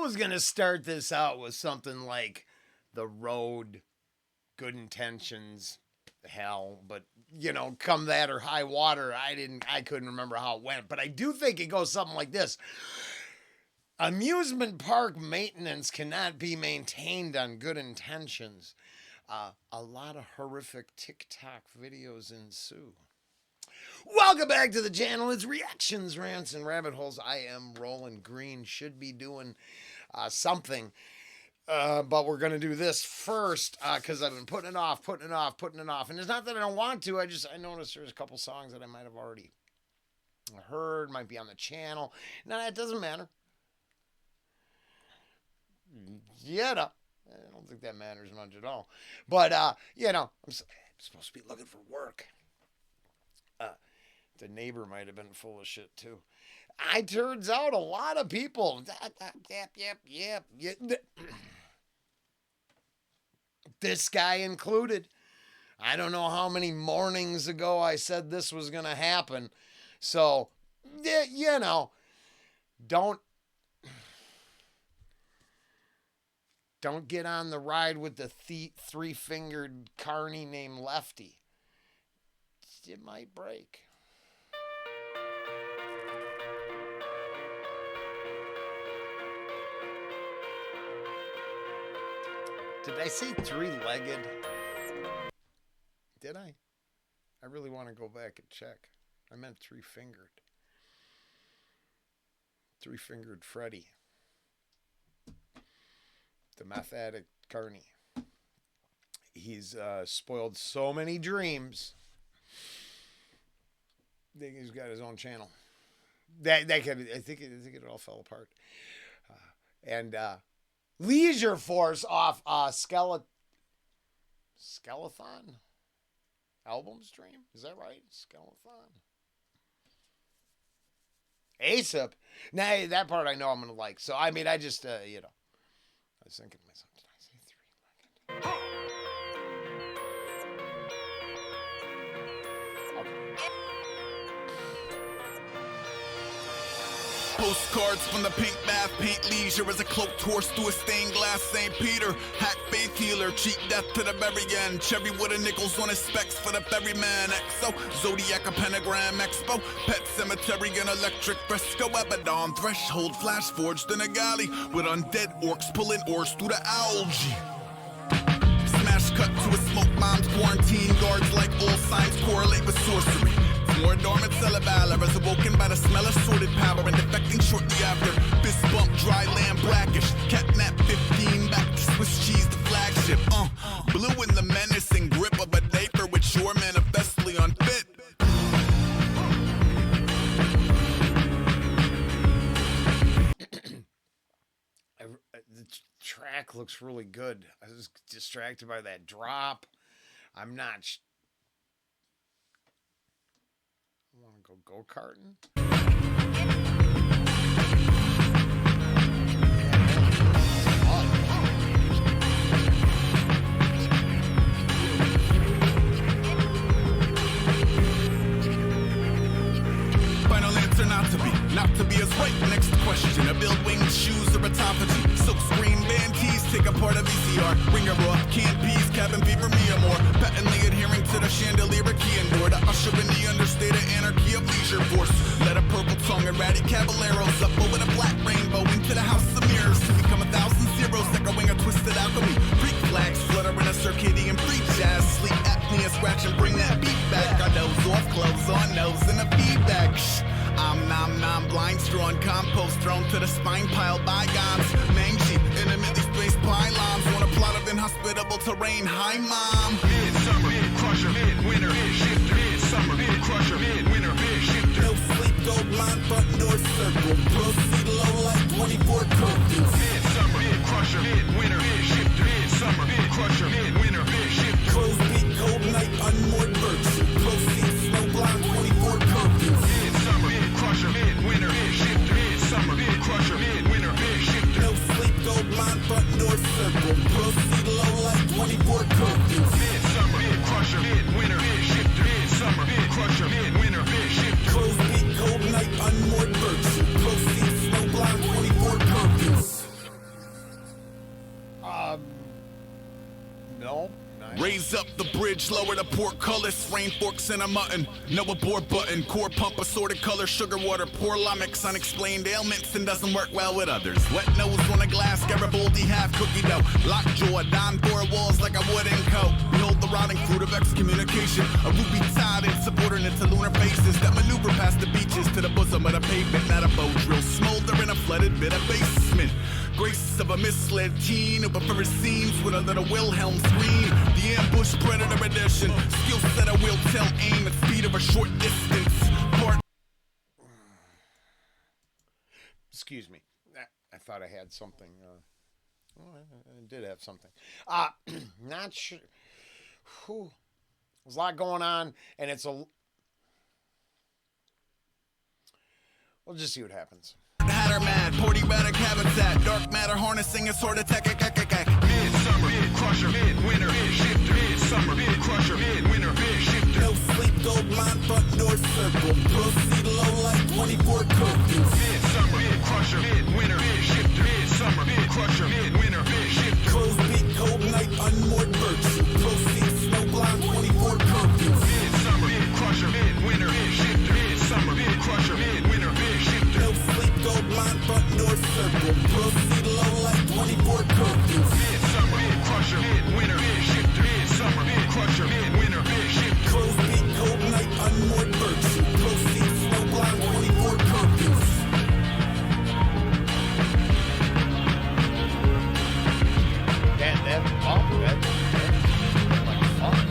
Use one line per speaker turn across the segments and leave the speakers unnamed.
was going to start this out with something like The Road, Good Intentions, Hell, but come that or high water, I couldn't remember how it went, but I do think it goes something like this. Amusement park maintenance cannot be maintained on good intentions. A lot of horrific TikTok videos ensue. Welcome back to the channel. It's Reactions, Rants, and Rabbit Holes. I am Rollen Green. Should be doing something. But we're going to do this first because I've been putting it off. And it's not that I don't want to. I noticed there's a couple songs that I might have already heard, might be on the channel. No, that doesn't matter. I don't think that matters much at all. But, I'm supposed to be looking for work. The neighbor might have been full of shit, too. It turns out a lot of people. Yep. This guy included. I don't know how many mornings ago I said this was going to happen. So, don't get on the ride with the three-fingered carny named Lefty. It might break. Did I say three-legged? Did I? I really want to go back and check. I meant three-fingered. Three-fingered Freddy. The meth addict Carney. He's spoiled so many dreams. I think he's got his own channel. I think it all fell apart. And Leisure Force off Skelethon album stream. Is that right? Skelethon. Aesop. Nah, that part I know I'm gonna like. So I just I was thinking to myself, did I say three-legged?
Postcards from the pink bath, paint leisure as a cloaked horse through a stained glass St. Peter. Hack faith healer, cheat death to the very end. Cherry wood and nickels on his specs for the ferryman. Exo, Zodiac, a pentagram expo. Pet cemetery and electric fresco. Abaddon, threshold, flash forged in a galley. With undead orcs pulling oars through the algae. Smash cut to a smoke bomb's quarantine. Guards like all signs correlate with sorcery. More dormant celibate is awoken by the smell of sordid power and defecting shortly after. Fist bump, dry land, blackish. Catnap 15, back to Swiss cheese, the flagship. Blue in the menacing grip of a day for which you're manifestly unfit.
The track looks really good. I was distracted by that drop. I'm not. I want to go-karting.
Final answer, not to be as right. Next question, a build winged shoes or autophagy. Silk screen band tees, take a part of VCR. Ringer off, canned peas, cabin fever, me or more. Patently adhering to the chandelier key and door to usher in the understated anarchy of Leisure Force. Let a purple tongue and ratty caballeros up over the black rainbow into the house of mirrors to become 1,000 zeros echoing a twisted alchemy. Freak flags flutter in a circadian free jazz. Sleep apnea, scratch and bring that beat back. Our nose off, clothes on, nose and a feedback. I'm nom blind strawn compost thrown to the spine pile bygones. Mangy, intermittently spaced pylons on a plot of inhospitable terrain. Hi, mom.
Midsummer, crusher, midwinter, shifter, midsummer, crusher, midwinter, shifter.
No sleep, gold line, front door circle. Proceed low like 24 curfews.
Midsummer, crusher, midwinter, shifter, midsummer, crusher, midwinter, shifter.
Crow's beat, cold night, unmoored virtue. Proceed snow blind, 24 curfews.
Midsummer, crusher, midwinter, shifter, midsummer, crusher, midwinter, shifter.
No sleep, gold line, front door circle. Proceed low like 24 curfews.
Midsummer, crusher, midwinter, shifter, midsummer, crusher, midwinter, shifter.
Crow's beat, cold night, unmoored virtue. Proceed snow Raise up the bridge, lower the portcullis, rain forks and a mutton. No abort button, core pump assorted color, sugar water, pour lamix, unexplained ailments and doesn't work well with others. Wet nose on a glass, Garibaldi half cookie dough. Lockjaw, dime four walls like a wooden coat. Behold the rotting fruit of excommunication. A ruby tide and subordinate to lunar faces that maneuver past the beaches to the bosom of the pavement. Not a bow drill, smolder in a flooded bit of basement. Grace of a misled teen who prefers scenes with a little Wilhelm scream. The ambush predator edition. Skill set I will tell aim at speed of a short distance. Part.
Excuse me. I thought I had something. I did have something. Not sure. Whew. There's a lot going on, and it's a. We'll just see what happens.
Hatter mad, porty-radic habitat, dark matter harnessing a sort of tech.
Midsummer, crusher, winter, shifter, midsummer, crusher, winter, shifter.
No sleep, gold line, front door circle. Proceed low like 24 curfews.
Midsummer, crusher, winter, shifter, midsummer, crusher, winter, shifter.
Crow's beat, cold night, unmoored virtue. Proceed snow blind, 24 curfews.
Midsummer, crusher, winter, shifter, midsummer, crusher, winter, shifter.
No sleep, gold line, front door circle. Proceed low like 24 curfews.
Midsummer, crusher, winter, shifter, midsummer, crusher, winter, shifter.
Crow's beat, cold night, unmoored virtue. Proceed snow blind, 24 curfews.
That's like fun.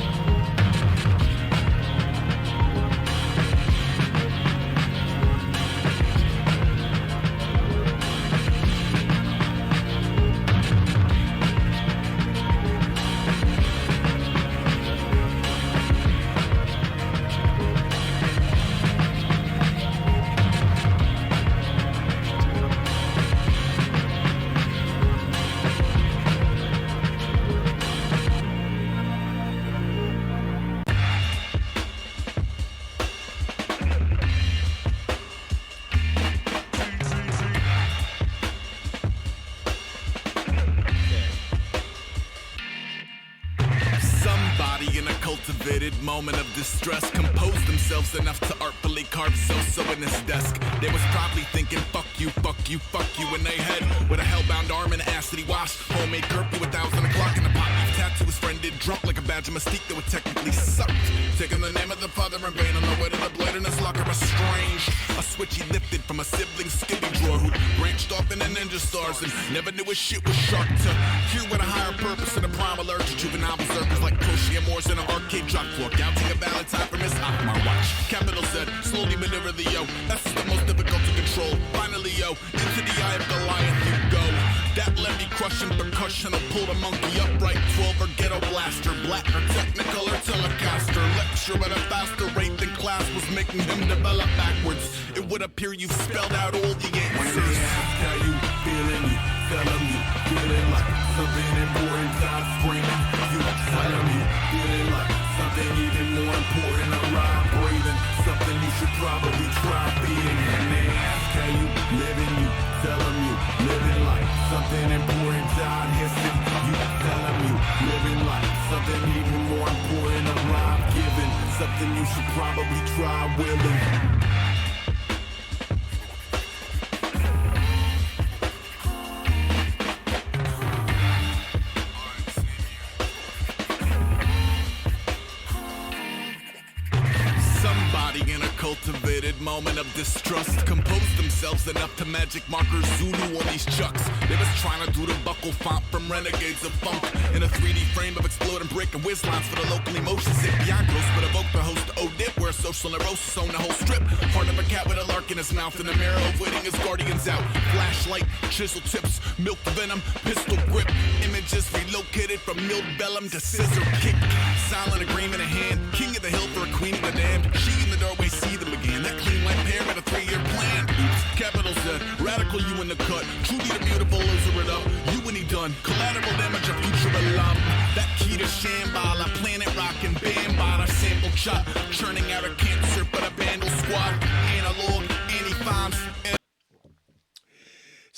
Cultivated moment of distress, composed themselves enough to artfully carve so in his desk. They was probably thinking, fuck you, in their head. With a hellbound arm and an acid wash, homemade curfew, 1,000 o'clock in the pot. Tattoo his friend did drunk like a badge of mystique that would technically suck. Taking the name of the father in vain on the way to the blade in his locker was strange. A switch he lifted from a sibling's skibby drawer who branched off into ninja stars and never knew his shit was sharp to hear with a higher purpose and a prime alert to juvenile berserkers like Crochet Moores in an arcade drop floor, counting a Valentine from his Akmar watch. Capital Z, slowly maneuver the yo. That's the most difficult to control. Finally, yo, into the eye of Goliath you go. That levy crushing percussion will pull the monkey upright. 12 or ghetto blaster, black or technical or telecaster. Lecture at a faster rate than class was making him develop backwards. It would appear you've spelled out all the answers.
When they ask how you feeling, you tell them you feeling like something important. God screaming, you tell them you feeling like something even more important. A ride breathing, something you should probably try being. When they ask how you living, you tell them you living like something important. God hissing, you tell them you living like something even more important. A ride giving, something you should probably try willing.
In a cultivated moment of distrust, composed themselves enough to magic markers Zulu on these chucks. They was trying to do the buckle font from Renegades of Funk in a 3D frame of exploding brick and whiz lines for the local emotion sick beyond gross, but evoke the host O-Dip where social neurosis on the whole strip. Part of a cat with a lark in his mouth and a mirror avoiding his guardians out. Flashlight, chisel tips, milk venom, pistol grip. Images relocated from milled vellum to scissor kick. Silent agreement in hand, king of the hill for a queen of the damned. She in the doorway, see them again. That clean white pair with a 3-year plan. Oops, capital Z, radical you in the cut. Truly the beautiful loser it up. You and he done. Collateral damage of future alum. That key to Shambhala, planet rockin' bambada, sample chop. Churning out a cancer, but a bandle squad. Analog, anti-bombs.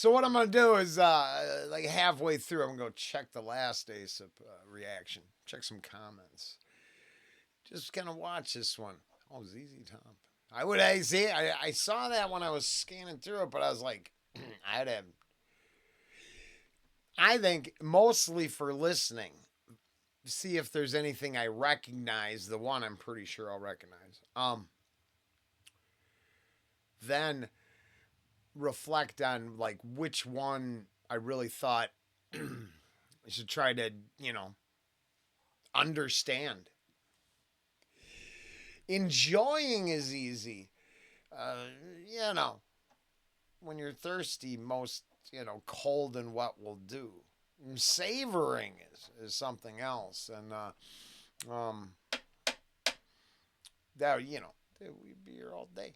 So what I'm gonna do is like halfway through, I'm gonna go check the last Aesop reaction, check some comments, just gonna watch this one. Oh, ZZ Top. I saw that when I was scanning through it, but I was like, I think mostly for listening, see if there's anything I recognize. The one I'm pretty sure I'll recognize. Then reflect on like which one I really thought I should try to, understand. Enjoying is easy. When you're thirsty, most, cold and wet will do. Savoring is something else. And that, we'd be here all day.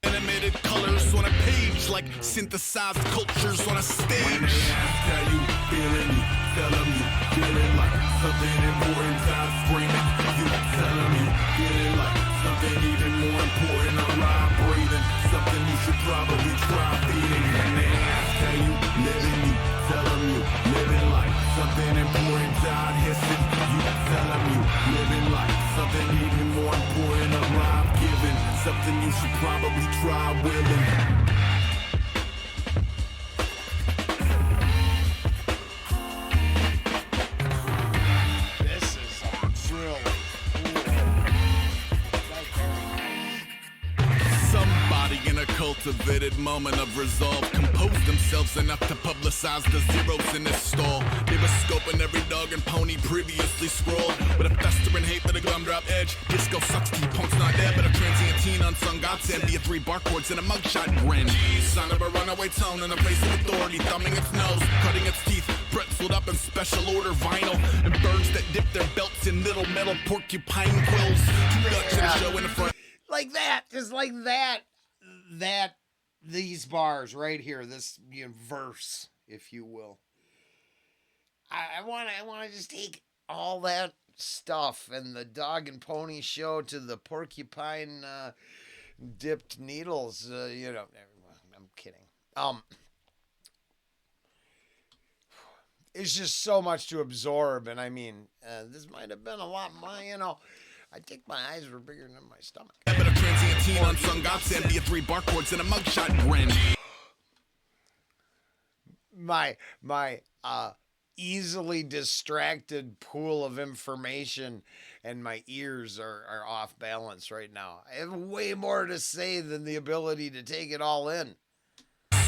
Animated colors on a page, like synthesized cultures on a stage.
When they ask how you feeling, you tell them you feeling like something important. Stop screaming, you tell them you feeling like something even more important. Alive, breathing, something you should probably try feeding. When they ask how you living, you tell them you living like something important. God hissing, you tell them you living like something even more important. Alive, giving, something you should probably try willing.
This is really cool.
Somebody in a cultivated moment of resolve composed themselves enough to publicize the zeros in this stall. They were scoping every dog and pony previously scrolled with a festering hate for the gumdrop edge. Disco sucks to you punks not dead, but a transient teen unsung godsend via 3 barcodes and a mugshot grin. Son of a runaway tone in the face of authority, thumbing its nose, cutting its teeth, pretzeled up in special order vinyl, and birds that dip their belts in little metal porcupine quills. Too Dutch in a show in the front.
Like that, just like that, these bars right here, this verse, if you will. I want to just take all that stuff and the dog and pony show to the porcupine dipped needles. I'm kidding. It's just so much to absorb, and I mean, this might have been a lot more. I think my eyes were bigger than my stomach.
But a transient teen unsung godsend via 3 barcodes and a mugshot grin.
My easily distracted pool of information and my ears are off balance right now. I have way more to say than the ability to take it all in.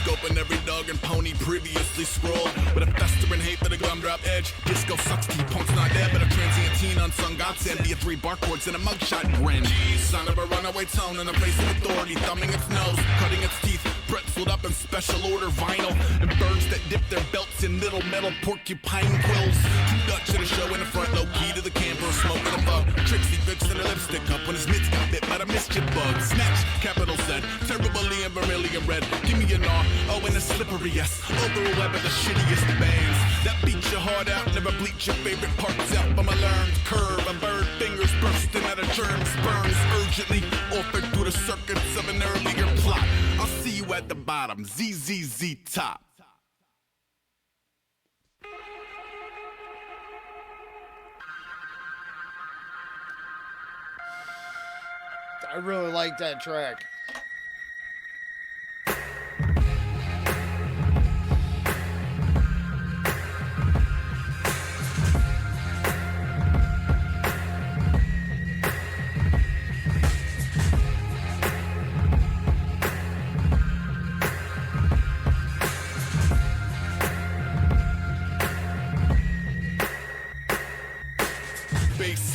Scoping every dog and pony previously scrolled with a festering hate for the gumdrop edge. Disco sucks to you punks not dead, but a transient teen unsung godsend via 3 barcodes and a mugshot grin. Son of a runaway tone in the face of authority, thumbing its nose, cutting its teeth, pretzeled up in special order vinyl, and birds that dip their belts in little metal porcupine quills. Too Dutch in the show in the front, low key to the camper, smoking a bug. Trixie fixing her lipstick up when his mitts got bit by the mischief bug. Snatch, capital Z, terribly and vermilion red. Give me an R, oh, and a slippery S. Over a web of the shittiest bands that beat your heart out, never bleach your favorite parts out. From a learned curve, a bird fingers bursting out of germs, burns urgently, offered through the circuits of an earlier plot. I'll see you at the bottom, ZZZ top.
I really like that track.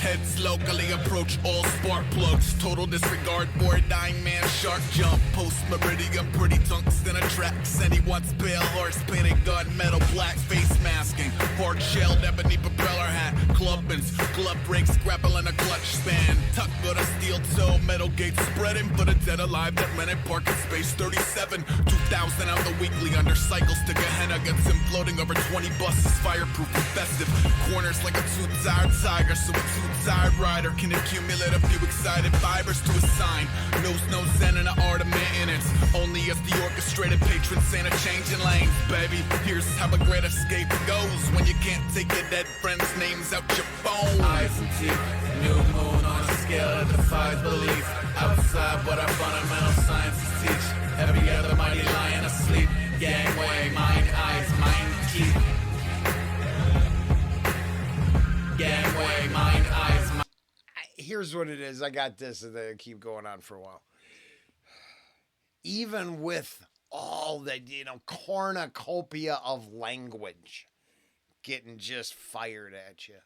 Heads locally approach all spark plugs. Total disregard for a dying man. Shark jump. Post meridian. Pretty tungsten attracts. And he wants pale horse painted gunmetal black face masking. Hard shelled ebony propeller hat. Clubbins. Glove breaks. Grappling a clutch span. Tuck with a steel toe. Metal gate spreading for the dead alive that rented parking space 37. 2,000 out the weekly under cycles to Gehenna. Gets him floating over 20 buses, fireproof and festive. Corners like a too-tired tiger, so a too-tired rider can accumulate a few excited fibers to a sign. Knows no zen in the art of maintenance, only as the orchestrated patron saint of changing lanes, baby. Here's how a great escape goes when you can't take your dead friends' names out your phone.
Eyes and teeth, new moon on a scale that defies belief. Outside what our fundamental sciences teach. Every other mighty lion asleep. Gangway, mind, eyes, mind, keep. Gangway, mind, eyes, mind.
Here's what it is. I got this, and they keep going on for a while. Even with all the, cornucopia of language getting just fired at you,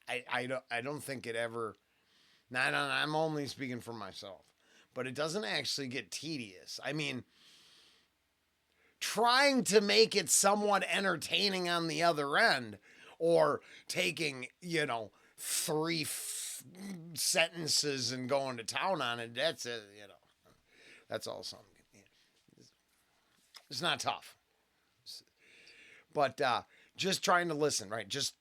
I don't think it ever. I'm only speaking for myself, but it doesn't actually get tedious. I mean, trying to make it somewhat entertaining on the other end, or taking, three sentences and going to town on it, that's it, that's all something. It's not tough. But just trying to listen, right? Just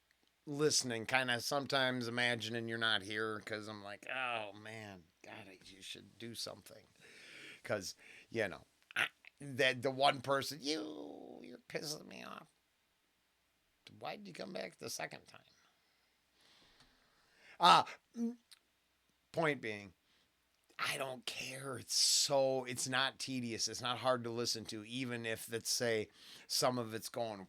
listening, kind of sometimes imagining you're not here, because I'm like, oh man, God, you should do something. Because, that the one person, you're pissing me off. Why did you come back the second time? Point being, I don't care. It's not tedious. It's not hard to listen to, even if, let's say, some of it's going,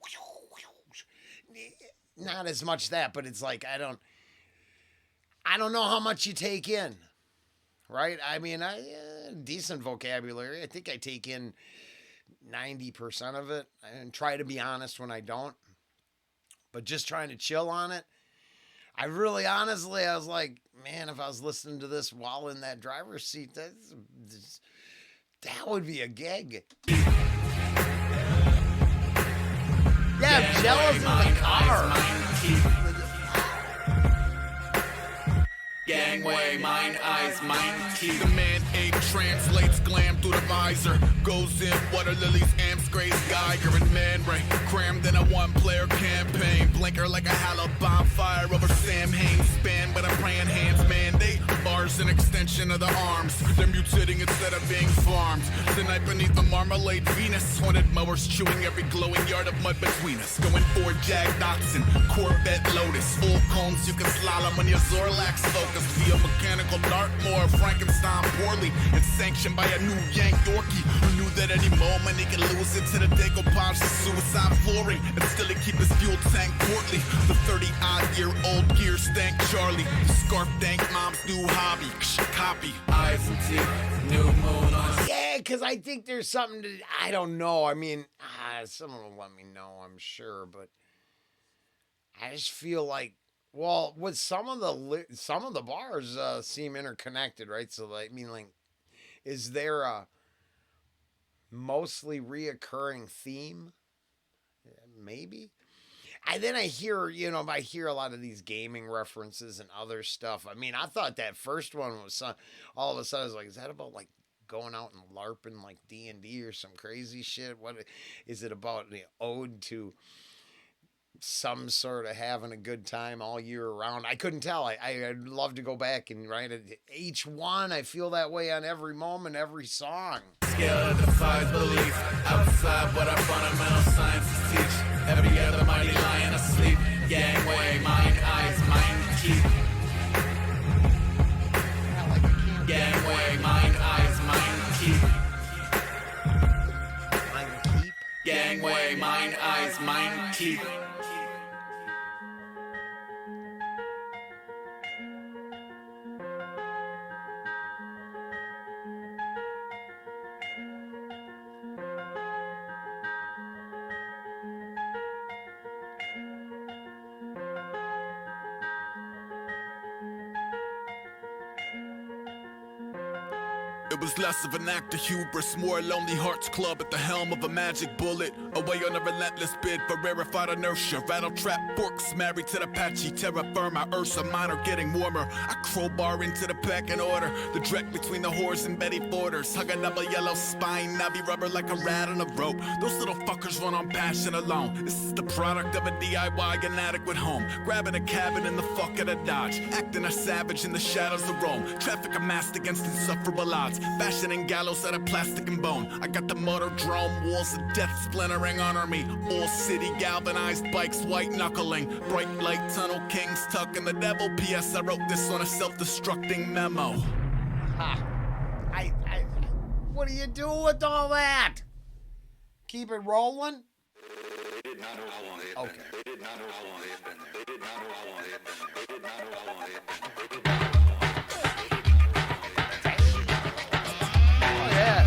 not as much that, but it's like, I don't know how much you take in, right? I mean, decent vocabulary. I think I take in 90% of it, and try to be honest when I don't, but just trying to chill on it. I was like, man, if I was listening to this while in that driver's seat, that would be a gig. Yeah, I'm jealous of the car.
Gangway, mind, eyes, mind, keep.
The man ape translates glam through the visor. Goes in water lilies, amps, grace, Geiger, and Man Ray. Crammed in a one-player campaign. Blinker like a hallowed bonfire over Sam Haines. Span with a praying hands mandate. Bars an extension of the arms. They're mutating instead of being farmed. Tonight beneath the marmalade Venus. Haunted mowers chewing every glowing yard of mud between us. Going for Jag Dotson, Corvette Lotus. Full cones you can slalom when your Zorlax focus. Via mechanical Dartmoor, Frankenstein poorly, and sanctioned by a new Yank Yorkie who knew that any moment he could lose it to the decoupage of suicide flooring and still he keep his fuel tank portly. The 30-odd-year-old gear stank Charlie, the scarf dank mom's new hobby. Copy.
Eyes and teeth, new moon on.
Yeah, because I think there's something to, I don't know. I mean, someone will let me know, I'm sure, but I just feel like, well, with some of the bars seem interconnected, right? So, like, I mean, like, is there a mostly reoccurring theme? Maybe. And then I hear a lot of these gaming references and other stuff. I mean, I thought that first one was all of a sudden I was like, is that about like going out and LARPing like D&D or some crazy shit? What is it about? The ode to some sort of having a good time all year around? I couldn't tell. I'd love to go back and write it. Each one, I feel that way on every moment, every song.
Scale that defies belief. Outside what our fundamental sciences teach. Every other mighty lion asleep. Gangway, mind, eyes, mind, keep. Gangway, mind, eyes, mind, keep.
Mind keep.
Gangway, mind, eyes, mind, keep.
It was less of an act of hubris, more a Lonely Hearts Club at the helm of a magic bullet. Away on a relentless bid for rarefied inertia. Rattle trap forks married to the patchy terra firma. Ursa Minor getting warmer. I crowbar into the pecking order. The dreck between the whores and Betty Borders. Hug a double yellow spine, knobby rubber like a rat on a rope. Those little fuckers run on passion alone. This is the product of a DIY inadequate home. Grabbing a cabin in the fuck of a Dodge. Acting a savage in the shadows of Rome. Traffic amassed against insufferable odds. Fashioning gallows out of plastic and bone. I got the motor drone, walls of death splintering under me. All city galvanized bikes, white knuckling. Bright light tunnel kings tucking the devil. P.S. I wrote this on a self-destructing memo.
Ha. What do you do with all that? Keep it rolling?
They did not know how long they had been there. They did not know how long they had been there. They did not know how long they had been there. They did not know how long they had been there. They did not know how long they had been there.
Oh, yeah.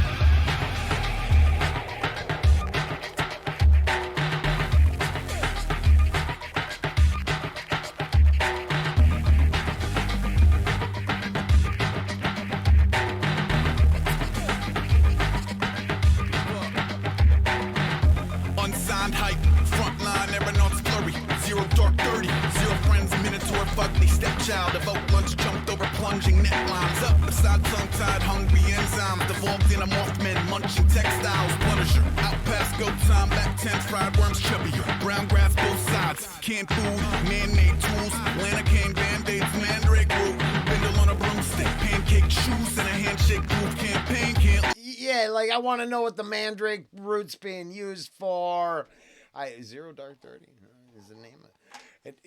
Unsigned hype, frontline aeronauts flurry. Zero dark 30, zero friends, minotaur fugly. Stepchild of oak lunch jumped over plunging necklines. Up beside tongue-tied hungry enzymes. Devolved in a Mothman munching textiles. Punisher, out past go time, back 10 fried worms chubbier. Brown grass both sides, canned food, man-made tools. Lana cane, band-aids, mandrake root. Bindle on a broomstick, pancake shoes, and a handshake proof campaign can't.
Yeah, like I want to know what the mandrake root's being used for. Zero Dark 30 is the name of it.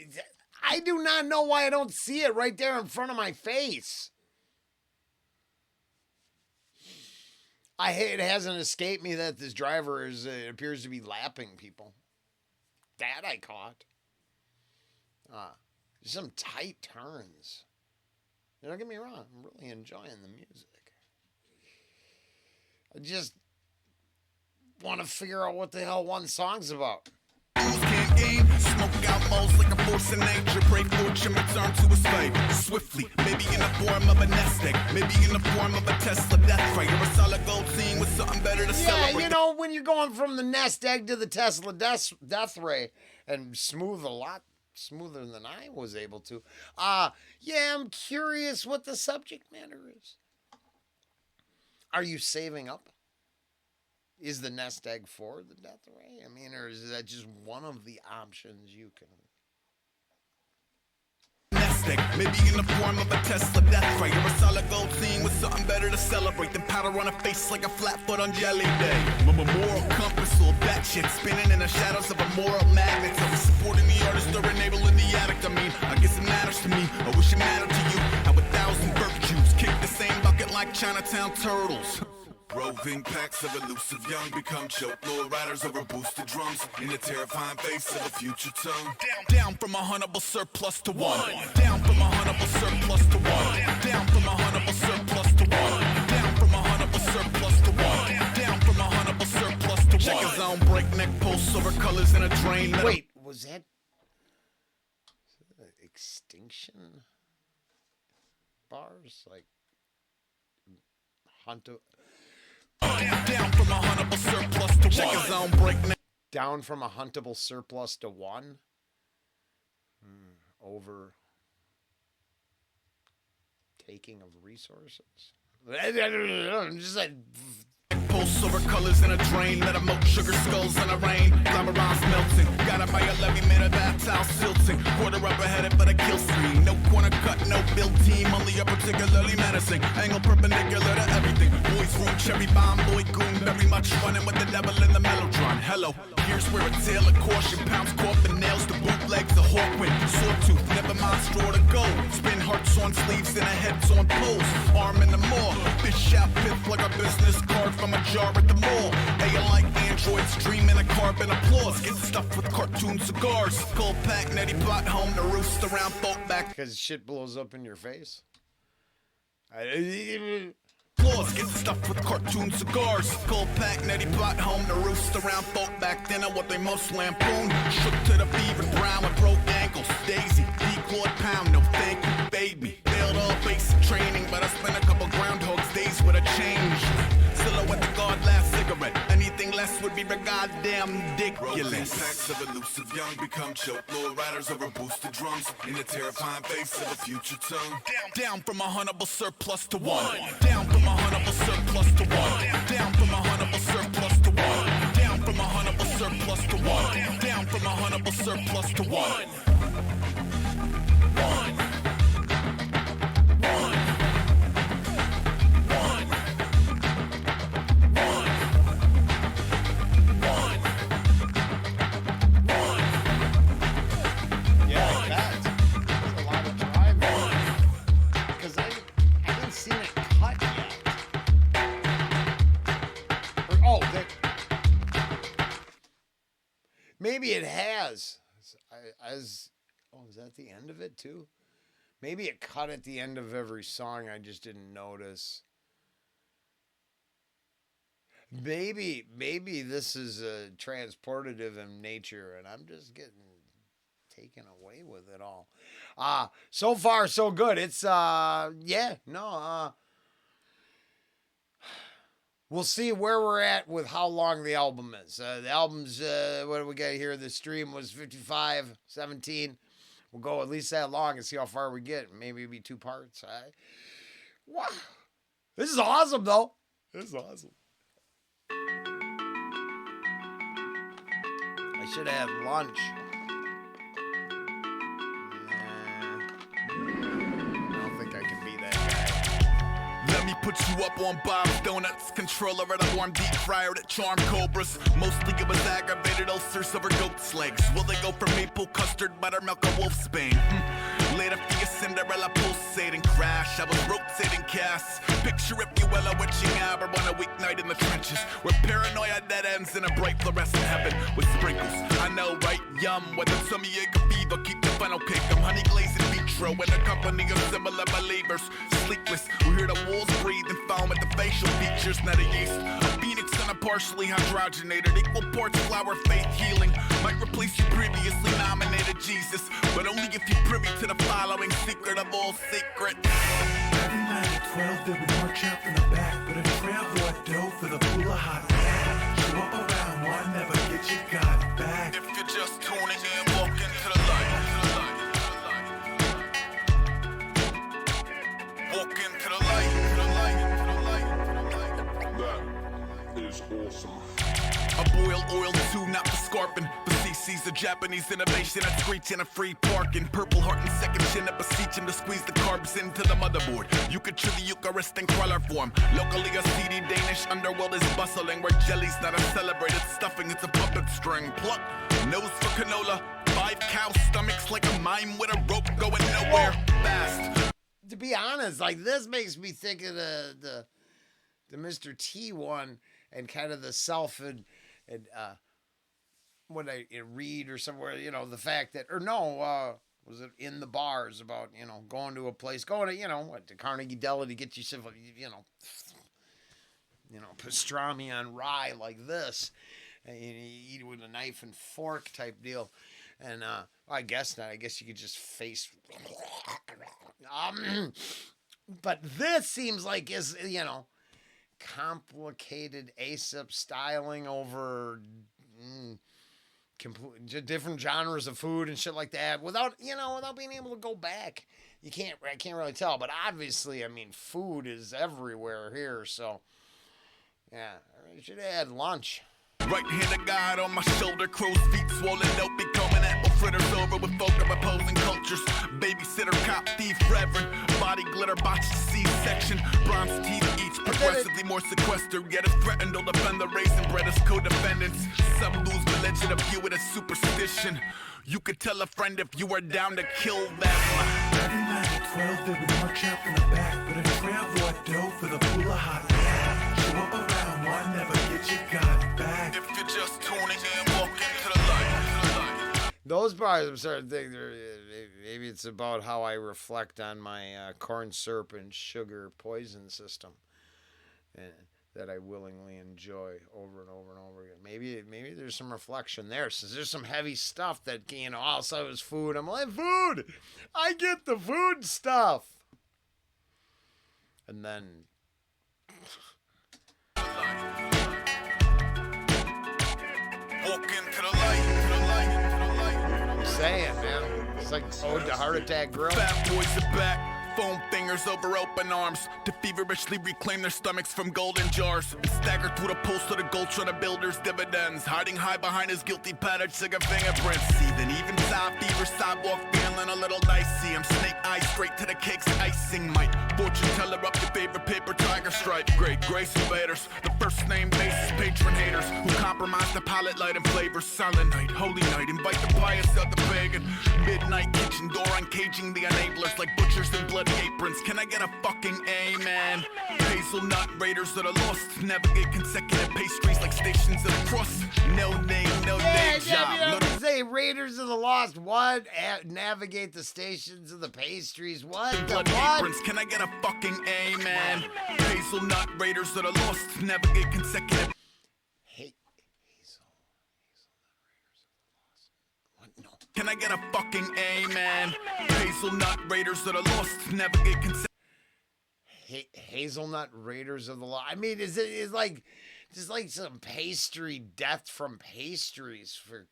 I do not know why I don't see it right there in front of my face. It hasn't escaped me that this driver appears to be lapping people. That I caught. Some tight turns. Don't get me wrong, I'm really enjoying the music. I just want to figure out what the hell one song's about.
Can't game, smoke out moles like a force of nature. Pray fortune return to his fate swiftly. Maybe in the form of a nest egg, maybe in the form of a Tesla death ray, or a solid gold team with something better to celebrate.
Yeah, you know, when you're going from the nest egg to the Tesla death ray, and smooth a lot smoother than I was able to. Yeah, I'm curious what the subject matter is. Are you saving up? Is the nest egg for the death ray? I mean, or is that just one of the options you can...
Nest egg, maybe in the form of a Tesla death ray, or a solid gold team with something better to celebrate than powder on a face like a flat foot on jelly day. My moral compass or batshit spinning in the shadows of a moral magnet. Are we supporting the artist or enabling the addict? I mean, I guess it matters to me. I wish it mattered to you. How 1,000 virtues kick the same bucket like Chinatown turtles. Roving packs of elusive young become choke lord riders over boosted drums in the terrifying face of a future tongue. Down from a huntable surplus to one. Down from a huntable surplus to one. Down from a huntable surplus to one. Down from a huntable surplus to one. Down from a huntable surplus to one. Check his own breakneck pulse over colors in a drain.
Wait, was that Extinction bars? Like Hunter...
Down from a huntable surplus to check his own breakneck.
Down from a huntable surplus to one. Over taking of resources. Just like...
Pulse over colors in a drain. Let 'em milk sugar skulls in a rain. Glamorized melting. Got it by a levy, made a bad towel silting. Quarter up ahead for the kill screen. No corner cut, no build team. Only a particularly menacing. Angle perpendicular to everything. Boys room, cherry bomb, boy goon. Very much running with the devil in the mellotron. Hello, here's where a tale of caution pounds coffin nails. The bootlegs, a hawkwind. Sawtooth, never mind straw to go. Spin hearts on sleeves and a heads on poles. Arm in the maw. Fish out pith like a business card from a jar at the mall. AI like androids dreaming a carbon applause. Get stuffed with cartoon cigars. Cold pack, nutty pot home to roost around folk back.
Because shit blows up in your face.
Applause, get stuffed with cartoon cigars. Cold pack, nutty pot home to roost around folk back then. What they most lampoon. Shook to the beaver brown with broke ankles. Daisy, decoy pound, no thank you, fade me. Failed all basic training, but I spent a couple groundhogs days with a chain. be goddamn
Rotating
ridiculous.
packs of elusive young become choke low riders over boosted drums in the terrifying face of a future tongue.
Down from a huntable surplus to one. Down from a huntable surplus to one. Down from a huntable surplus to one. Down from a huntable surplus to one. Down from a huntable surplus to one.
Maybe it has. Is that the end of it too? Maybe it cut at the end of every song. I just didn't notice. Maybe this is transportative in nature, and I'm just getting taken away with it all. So far so good. It's we'll see where we're at with how long the album is. The album's, what do we got here? The stream was 55:17. We'll go at least that long and see how far we get. Maybe it'll be 2 parts. Wow. This is awesome, though. This is awesome. I should have had lunch. I don't think I can be that guy.
Let me put you up on Bob's Donuts. Controller at a warm deep fryer that charm cobras. Mostly it was aggravated ulcers over goat's legs. Will they go for maple custard, buttermilk, or wolfsbane? Later for your Cinderella pulsating crash. I was rotating casts. Picture if you will a witching hour on a weeknight in the trenches, where paranoia dead ends in a bright fluorescent heaven with sprinkles. I know, right? Yum. Whether tummy ache or fever, keep the funnel cake. I'm honey glazed in vitro in a company of similar believers. Sleepless, we hear the wolves breathe and foam at the facial features. Not a yeast, a phoenix and a partially hydrogenated, equal parts flower, faith healing. Might replace your previously nominated Jesus, but only if you're privy to the following secret of all secrets.
Every night at 12 they would march out from the back, but a trail boy dough for the pool of hot gas. Show up around one, never get your god back.
If you're just tuning in, walk into the light. Walk into the light.
That is awesome.
A boiled oil too, not for scarping. But CC's a Japanese innovation at screech in a free parking. Purple heart and second chin at beseech him to squeeze the carbs into the motherboard. You could chew the Eucharist in crawler form. Locally a seedy Danish underworld is bustling, where jelly's not a celebrated stuffing, it's a puppet string. Pluck, nose for canola. 5 cow stomachs like a mime with a rope going nowhere fast.
To be honest, like, this makes me think of the Mr. T one and kind of the self and what I read or somewhere, you know, the fact that, or no, was it in the bars about, you know, going to a place, going to, you know, what, to Carnegie Deli to get yourself, you know, pastrami on rye like this, and you eat it with a knife and fork type deal. And I guess not. I guess you could just face. But this seems like is, you know, complicated Aesop styling over different genres of food and shit like that without being able to go back. I can't really tell, but obviously, I mean, food is everywhere here, so yeah, I should have had lunch.
Right hand of God on my shoulder, crow's feet swollen, don't be coming apple fritters over with folk of opposing cultures. Babysitter, cop, thief, reverend, body glitter, botched C-section, bronze teeth, each progressively more sequestered, yet is threatened, will defend the race and bred as co-defendants. Some lose religion and view it as superstition. You could tell a friend if you were down to kill them.
Every night at 12 they would march out from the back, but a trail boy dough for the pool of hot gas. Show up around one, never get your god back.
If you're just tuning in, walk into the light.
Those bars, I'm starting to think maybe it's about how I reflect on my corn syrup and sugar poison system, and that I willingly enjoy over and over and over again. Maybe there's some reflection there. Since there's some heavy stuff that, you know, all I saw was food. I'm like, food! I get the food stuff! And then...
Walk into the light, to the light, to the light.
Saying, man. It's like Ode to Heart Attack Grill.
Fat boys are back. Foam fingers over open arms to feverishly reclaim their stomachs from golden jars. And stagger through the pulse of the gold trying to builder's dividends. Hiding high behind his guilty patterned cigar fingerprints. Seething even side fever, sidewalk feeling a little dicey. I'm snake eyes straight to the cake's icing. Might fortune teller up your favorite paper tiger stripe. Great grace invaders, the first name basis patron haters who compromise the palate light and flavors. Silent night, holy night, invite the pious out the pagan. Midnight kitchen door uncaging the enablers like butchers in blood aprons. Can I get a fucking amen? Hazelnut raiders that are lost navigate consecutive pastries like stations of the cross. No name, no day job.
You know, say Raiders of the Lost. What? Navigate the stations of the pastries. What? The
blood
what?
aprons. Can I get a fucking amen? Hazelnut raiders that are lost navigate consecutive. Can I get a fucking amen? Hazelnut raiders that are lost navigate
Hazelnut Raiders of the Law. I mean, is like just like some pastry death from pastries for.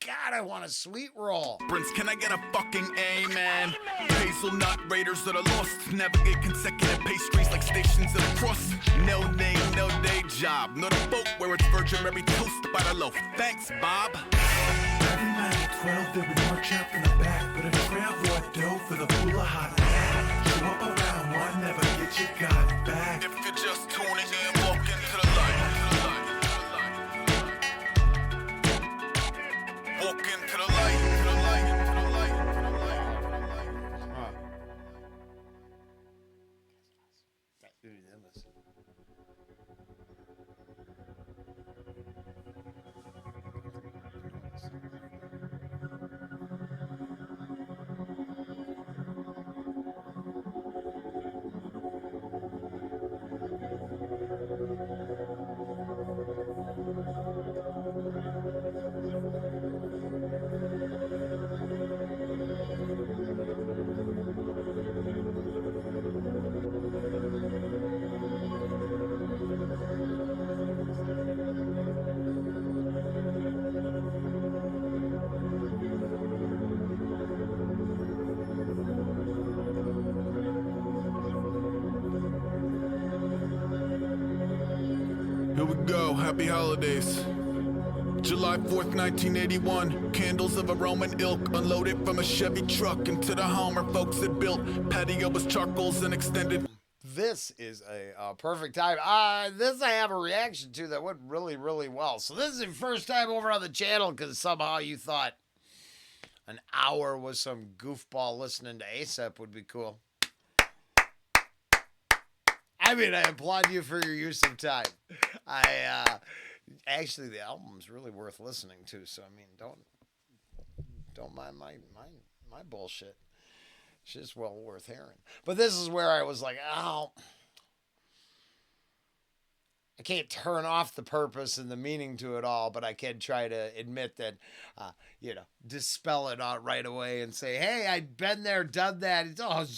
God, I want a sweet roll.
Prince, can I get a fucking amen? Hazelnut raiders that are lost navigate consecutive pastries like stations of the cross. No name, no day job. Not a boat where it's Virgin Mary toast by the loaf. Thanks, Bob.
Every night at 12 there was more chap in the back, but a trail boy dough for the pool of hot gas. Show up around one, never get your god back.
If you're just tuning in, walk into the light. Walk into the light, to the light, to the light, to the light. Here we go, happy holidays. July 4th, 1981. Candles of a Roman ilk unloaded from a Chevy truck into the home our folks had built. Patio was charcoals and extended.
This is a perfect time. This I have a reaction to that went really, really well. So this is your first time over on the channel because somehow you thought an hour with some goofball listening to Aesop would be cool. I mean, I applaud you for your use of time. Actually, the album's really worth listening to. So I mean, don't mind my bullshit. It's just well worth hearing. But this is where I was like, oh, I can't turn off the purpose and the meaning to it all, but I can try to admit that, dispel it out right away and say, hey, I've been there, done that. It's all good.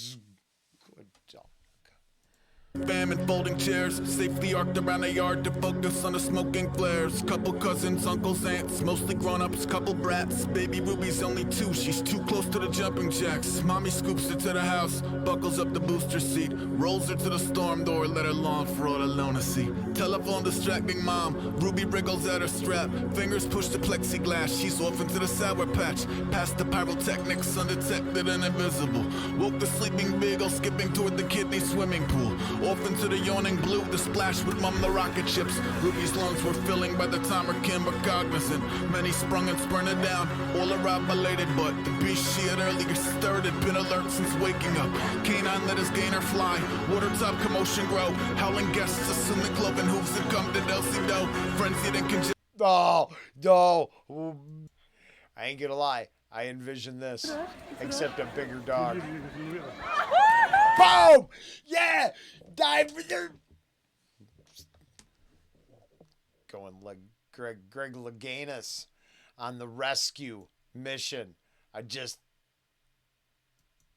Famine folding chairs, safely arced around the yard to focus on the smoking flares. Couple cousins, uncles, aunts, mostly grown-ups, couple brats. Baby Ruby's only 2, she's too close to the jumping jacks. Mommy scoops her to the house, buckles up the booster seat, rolls her to the storm door, let her long for all alone to see. Telephone distracting mom, Ruby wriggles at her strap, fingers push the plexiglass, she's off into the sour patch. Past the pyrotechnics, undetected and invisible. Woke the sleeping beagle, skipping toward the kidney swimming pool. Off into the yawning blue, the splash would mum the rocket ships. Ruby's lungs were filling by the time her kin were cognizant. Many sprung and sprinted down, all arrived belated, but the beast she had earlier stirred had been alert since waking up. Canine let his gainer fly, watertop commotion grow. Howling guests assume the cloven hooves had come to Delsey-Do. Frenzied and congested.
Oh, no. I ain't gonna lie. I envision this, except a bigger dog. Boom! Yeah! Dive for their... Going like Greg Louganis on the rescue mission. I just...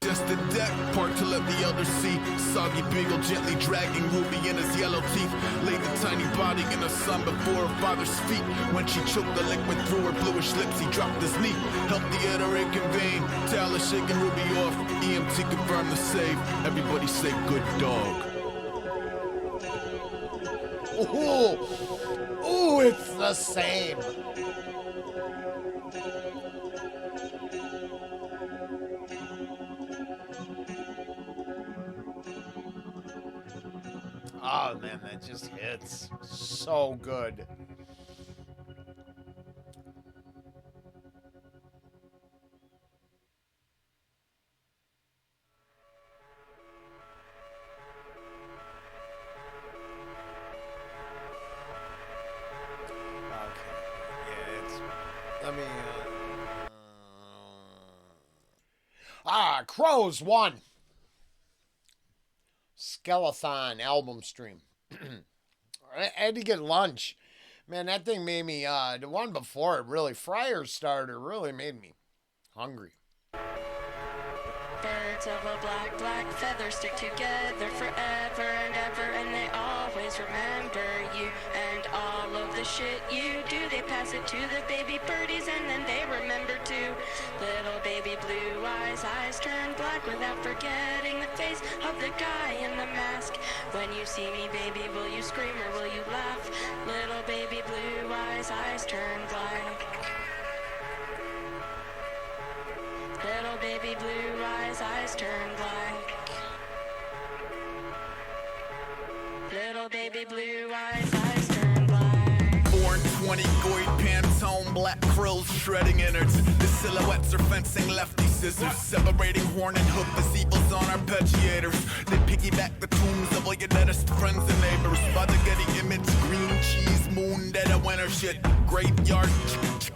Just the deck part to let the elders see. Soggy Beagle gently dragging Ruby in his yellow teeth. Laid the tiny body in the sun before her father's feet. When she choked the liquid through her bluish lips, he dropped his knee. Helped the Ederic convene. Talus shaking Ruby off. EMT confirmed the save. Everybody say good dog.
Ooh, ooh, it's the same. Oh man, that just hits so good. Let me. Crows won. Skelethon album stream. I had to get lunch. Man, that thing made me. The one before it really, Friar Starter, really made me hungry.
Birds of a black, black feather stick together forever and ever, and they always remember you and all of the shit you do. They pass it to the baby birdies and then they remember too. Little baby blue eyes, eyes turn black without forgetting the face of the guy in the mask. When you see me, baby, will you scream or will you laugh? Little baby blue eyes, eyes turn black. Little baby blue eyes turn black. Little baby blue eyes turn black.
420 Goy Pantone, black crows shredding innards. The silhouettes are fencing lefty scissors, separating horn and hoof as evils on arpeggiators. They piggyback the tombs of all your deadest friends and neighbors. By the Getty image, green cheese, moon, dead of winter shit. Graveyard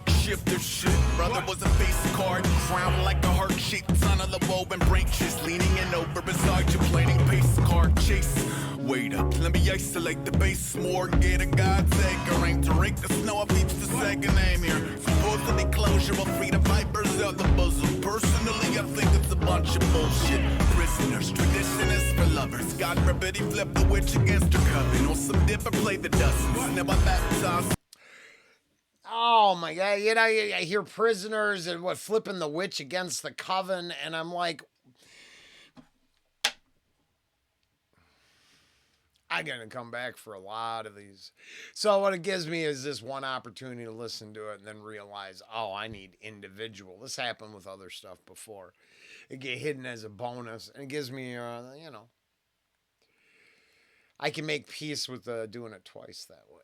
shifter shit. Brother was a face card, crowned like a heart-shaped son of the woven branches, leaning in over beside you, playing pace card chase. Wait up, let me isolate the base more. Get a God's acre, ain't to rake the snow up each the second name here. Supposedly closure will free the vipers out the bosom. Personally, I think it's a bunch of bullshit. Prisoners, tradition is for lovers. God forbid he flip the witch against her coven. On some dip or play the dozens. Never baptized.
Oh my God, you know, I hear prisoners and what flipping the witch against the coven, and I'm like, I'm gonna come back for a lot of these. So what it gives me is this one opportunity to listen to it and then realize, oh, I need individual. This happened with other stuff before. It get hidden as a bonus, and it gives me, you know, I can make peace with doing it twice that way.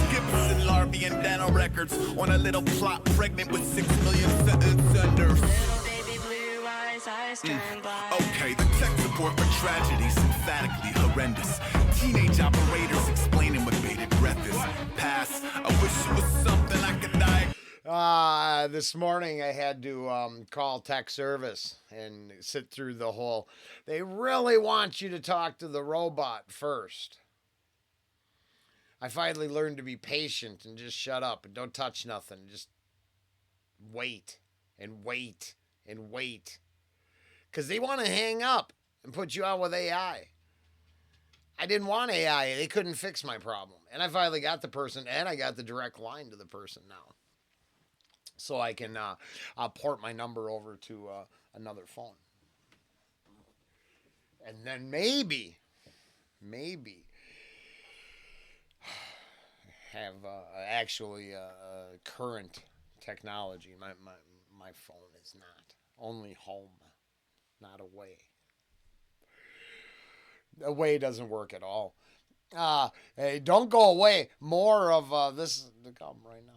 Skips and larvae and Dano records on a little plot pregnant with 6 million sentence senders.
Little baby blue eyes turn black.
Okay, the tech support for tragedies emphatically horrendous. Teenage operators explaining what bated breath is. Pass. I wish it was something I could die.
This morning I had to call tech service and sit through the whole. They really want you to talk to the robot first. I finally learned to be patient and just shut up and don't touch nothing. Just wait and wait and wait. Because they want to hang up and put you out with AI. I didn't want AI. They couldn't fix my problem. And I finally got the person, and I got the direct line to the person now. So I can port my number over to another phone. And then maybe have actually current technology. My phone is not. Only home, not away. Away doesn't work at all. Hey, don't go away. More of this to come right now.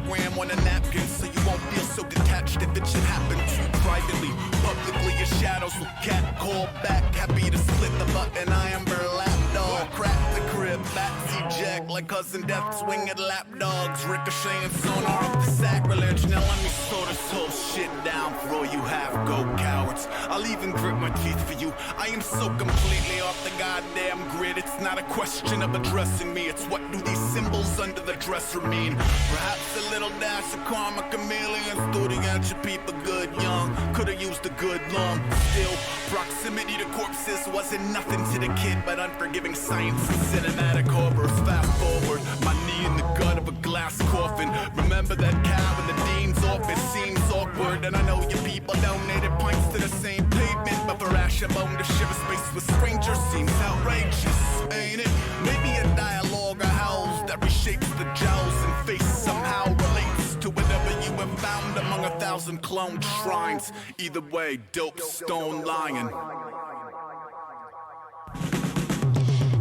Gram on a napkin so you won't feel so detached if it should happen to you privately. Publicly your shadows will cat call back. Happy to split the button, I am burlap dog. Crack the crib, bats eject like cousin death swinging lap dogs. Ricocheting sonar off the sacrilege. damage. Now let me slow this whole shit down for all you have-go cowards. I'll even grit my teeth for you. I am so completely off the goddamn grid. It's not a question of addressing me. It's what do these symbols under the dresser mean? Perhaps a little dash of karma chameleons. Thought he got your people good young. Could've used a good long. Still, proximity to corpses wasn't nothing to the kid, but unforgiving science and cinematic horrors. Fast forward, my knee in the gut of a glass coffin. Remember that cow in the dean's office? Seems awkward, and I know you people donated pints to the same pavement, but for Ashabone to share a space with strangers seems outrageous, ain't it? Maybe a dialogue of howls that reshapes the jowls and face somehow relates to whatever you have found among 1,000 cloned shrines. Either way, dope stone lion.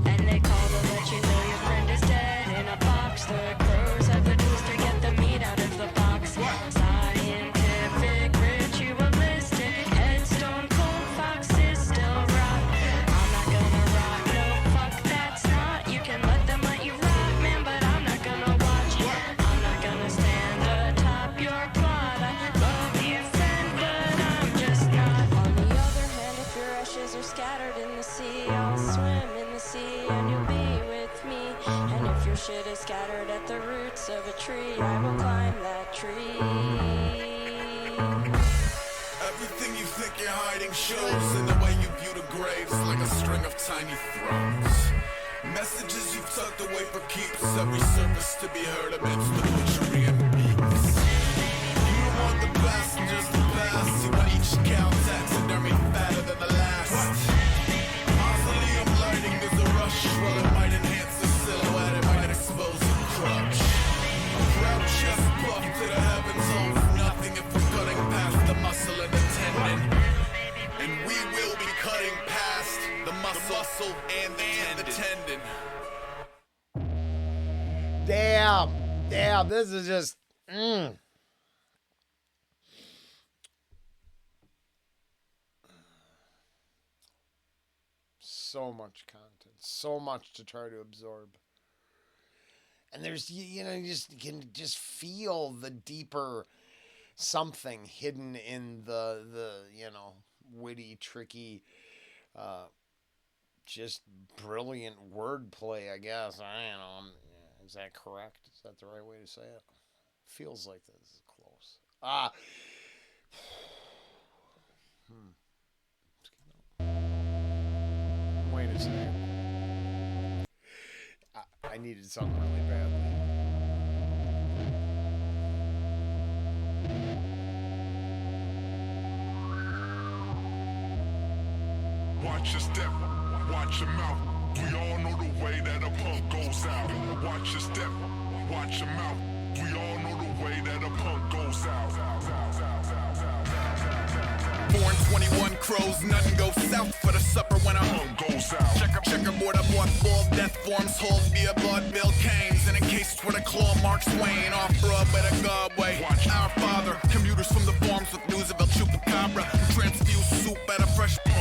And they call to let you know your friend is dead in a box. The crows have the tools to get the meat out of the box. Scientific, ritualistic, headstone, cold foxes still rot. I'm not gonna rot, no, fuck, that's not. You can let them let you rot, man, but I'm not gonna watch. I'm not gonna stand atop your plot. I love you, friend, but I'm just not. On the other hand, if your ashes are scattered in the sea, I'll swim in the sea and you'll be with me. And if your shit is scattered at the roots of a tree, I will climb that tree.
Everything you think you're hiding shows in the way you view the graves like a string of tiny thrones. Messages you've tucked away for keeps, every surface to be heard amidst the butchery and beats. You don't want the passengers to pass, you want each cow taxidermy fatter than the last. Mausoleum lighting, there's a rush, while it might enhance the silhouette, it might expose the crutch. A proud chest puff to the heavens holds nothing if we're cutting past the muscle and the tendon. And we will be cutting past the muscle and the tendon.
Damn, this is just, so much content, so much to try to absorb. And there's, you know, you can just feel the deeper something hidden in the you know, witty, tricky, just brilliant wordplay, I guess. I don't know. Is that correct? Is that the right way to say it? Feels like this is close. Wait a second. I needed something really badly.
Watch your step, watch your mouth. We all know the way that a punk goes out. Watch your step, watch your mouth. We all know the way that a punk goes out.
4 and 21 crows, nothing goes south for the supper when a
Punk goes out.
checkerboard. I bought ball death forms, hold via blood bill canes, and encased where the claw marks wane off Broadway to Godway. Our Father, commuters from the farms with news about chupacabra, who transfuse soup at a fresh skull.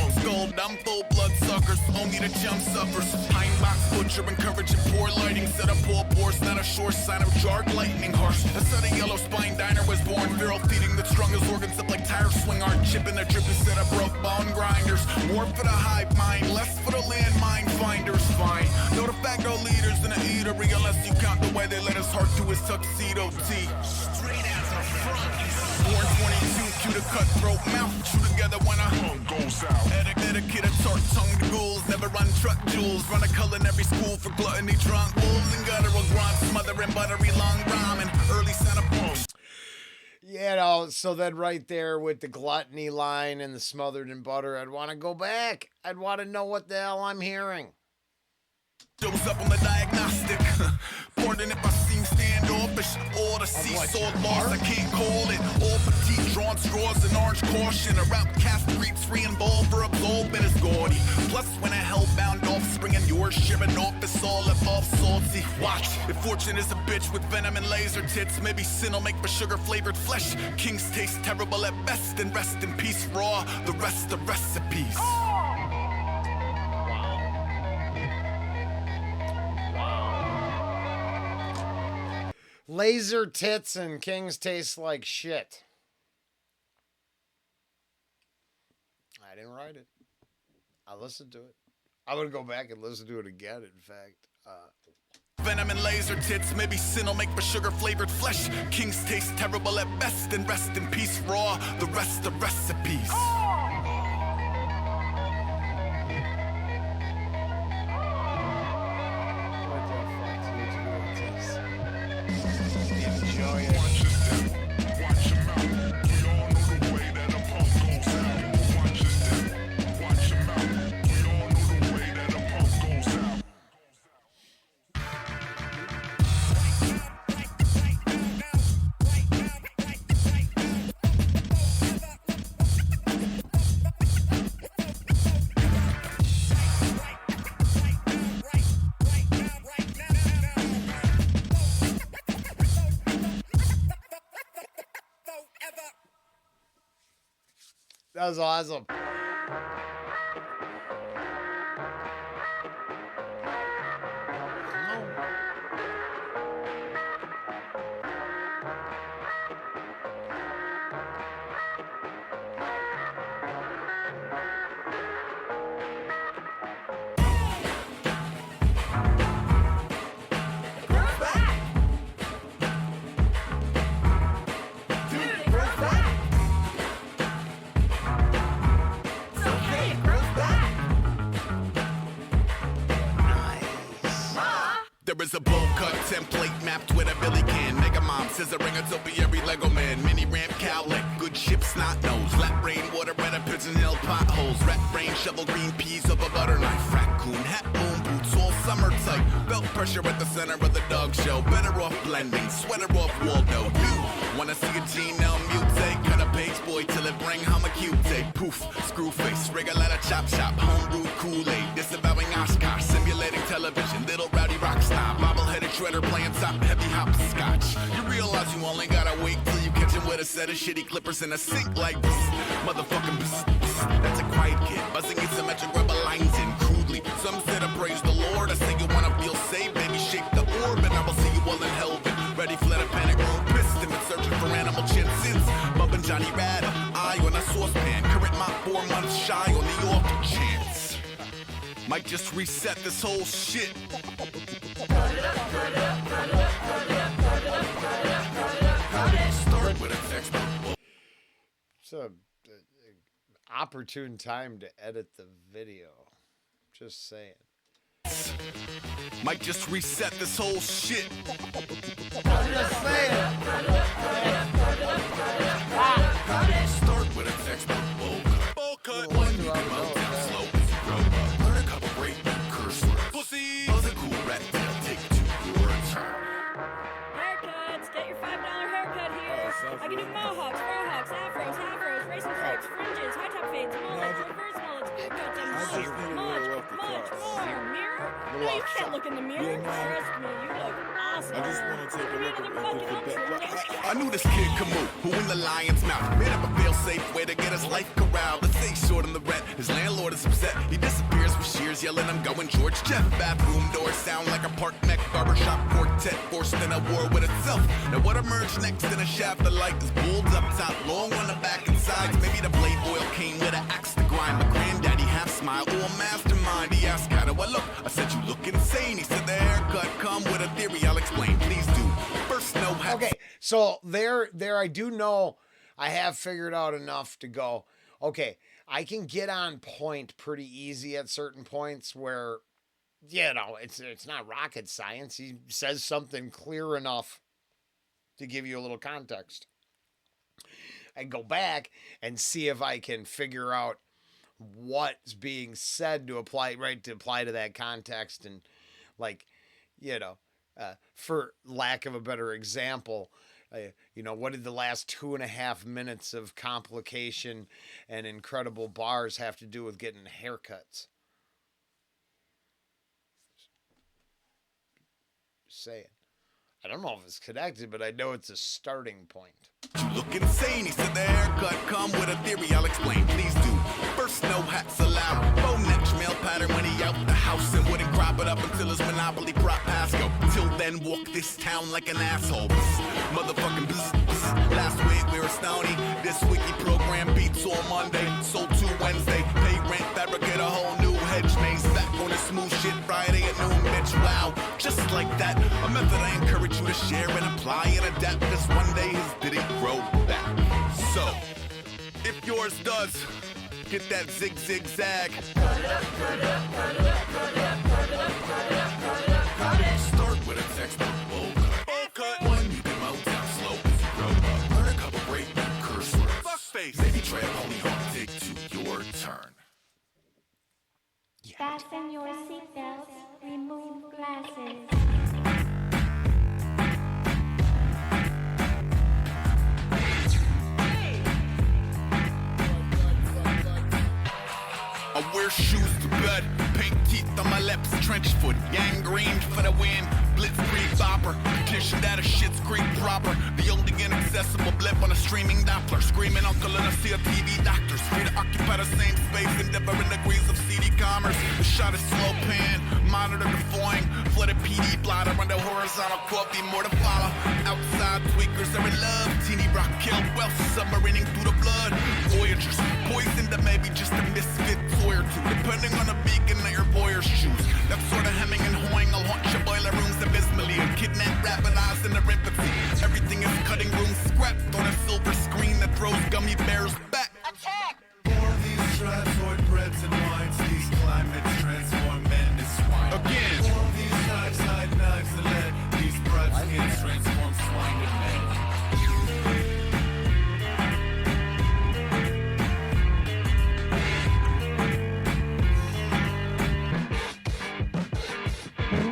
Dumb full blood suckers, only the chum suffers. Pine box butcher encouraging poor lighting, set up poor pores, not a sure sign of jarred lightning harsh. A set of yellow spine diner was born, feral feeding that strung his organs up like tire swing arm, chipping their dripping set of broke bone grinders. More for the hive mind, less for the landmine finders. Fine, no de facto leaders in the eatery, unless you count the way they let us heart to his tuxedo tee. Straight out the front. 422, cue the cutthroat mouth, chew together when a
Punk goes out.
etiquette of tart-tongued ghouls, never run truck jewels, run a culinary school for gluttony, drunk wolves and guttural grunts, smothering buttery long ramen, early Santa Punk.
You know, so then right there with the gluttony line and the smothered in butter, I'd want to go back. I'd want to know what the hell I'm hearing.
Shows up on the diagnostic. Pardon if I seem standoffish. All the seesaw bars, I can't call it. All petite drawn straws and orange caution. A outcast streets free and ball for absolving is gaudy. Plus, when a hellbound offspring and yours sharing office all above salty. Watch, if fortune is a bitch with venom and laser tits, maybe sin will make for sugar flavored flesh. Kings taste terrible at best, and rest in peace raw. The rest of recipes.
Laser tits and kings taste like shit. I didn't write it. I listened to it. I would go back and listen to it again, in fact.
Venom and laser tits, maybe sin will make for sugar-flavored flesh. Kings taste terrible at best, and rest in peace, raw. The rest of recipes.
Enjoy it.
Watch your step, watch your mouth. We all know the way that a punk goes out. Watch your step, watch your mouth. We all know the way that a punk goes out.
That was awesome.
There is a bowl cut template mapped with a Billy can. Mega mom, scissoring a topiary Lego man. Mini ramp cowlick, good ship snot nose. Lap rain, water red, pigeon hill potholes. Rat brain, shovel green peas of a butter knife. Raccoon, hat, moon boots, all summer tight. Belt pressure at the center of the dog show. Better off blending, sweater off Waldo. You wanna see a genome mutate? Cut a page boy till it bring home a Q-tape. Poof, screw face, Regalata chop shop. Homebrew Kool-Aid, disavowing Oshkosh. Simulating television, little rowdy rock star. Bobble-headed shredder playing top heavy hopscotch. You realize you only gotta wait till you catch him with a set of shitty clippers in a sink like this. Motherfucking that's a quiet kid. Buzzing asymmetric rubber lines in crudely. Some said I praise the Lord. I say you wanna feel safe, baby, shake the orb, and I will see you all in hell. Ready for the panic room, pissed and been searching for animal chin since. Bumping Johnny Rad, eye on a saucepan. Current mop 4 months shy on the off chance. Might just reset this whole shit. Start with a textbook.
It's a opportune time to edit the video. Just saying.
Might just reset this whole shit.
Just saying.
Start with a textbook bowl cut. One, you can mountain slow as you grow up. Learn a couple great curse words. Pussy. Buzz a cool rat tail. Take 2 words.
Haircuts, get your $5 haircut here. I can do mohawks, frohawks, afros, racing stripes, fringes, high top fades, mullets, reverse mullets, haircuts, and much more. Mirror? No, you can't look in the mirror. Trust me, you look awesome.
I just want to take a look at the
I knew this kid could move, who in the lion's mouth made up a fail-safe way to get his life corralled. Let's say short on the rent, his landlord is upset. He disappears with shears, yelling, I'm going George Jeff. Bathroom doors sound like a park neck barbershop quartet forced in a war with itself. Now what emerged next in a shaft of light is bulbs up top, long on the back and sides. Maybe the blade oil came with an axe to grind. My granddaddy half smile, oh mastermind. He asked, how do I look? I said, you look insane. He said, the haircut come with a theory, I'll explain. Please do. First, no hat.
Okay, so there I do know I have figured out enough to go, okay, I can get on point pretty easy at certain points where, you know, it's not rocket science. He says something clear enough to give you a little context. I go back and see if I can figure out what's being said to apply to that context. And like, you know, for lack of a better example, you know, what did the last 2.5 minutes of complication and incredible bars have to do with getting haircuts? Just saying. I don't know if it's connected, but I know it's a starting point.
You look insane, he said the haircut come with a theory, I'll explain, please do. First, no hats allowed. Faux neck, male pattern when he out the house and wouldn't crop it up until his monopoly prop Pasco. Till then, walk this town like an asshole. Motherfucking Last week we were stony. This week he programmed beats on Monday, sold 2 Wednesday. Pay rent, fabricate a whole new hedge maze. Back on the smooth shit Friday at noon, bitch. Wow, just like that. A method I encourage you to share and apply and adapt. Cause one day his ditty grow back. So, if yours does, get that zig zig zag. Start with a textbook bowl cut. One you can mount down slow as you grow up. Learn a couple great new curse words. Fuck face. Maybe try a pony home dig to your turn.
Fasten your seatbelts, remove glasses.
I wear shoes to bed, pink teeth on my lips, trench foot, gangrene for the win, blitzkrieg bopper, petition that a shit's creek proper, the only inaccessible blip on a streaming Doppler, screaming uncle and I see a TV doctors, free to occupy the same space in different degrees of CD commerce, the shot is slow pan, monitor the foing, flooded PD blotter under horizontal coffee, more to follow, outside tweakers are in love, teeny rock kill, wealth submarining through the blood, voyagers, poisoned to maybe just a misfit or two, depending on the beacon that your voyeurs choose. That sort of hemming and hawing, I'll haunt your boiler rooms abysmally and kidnap rapid eyes in their empathy. Everything is cutting room scrapped on a silver screen that throws gummy bears back.
Attack!
All these stratoid breads and wines, these climates transform men to swine.
Again.
All these side knives and lead, these broad skins transform swine to men.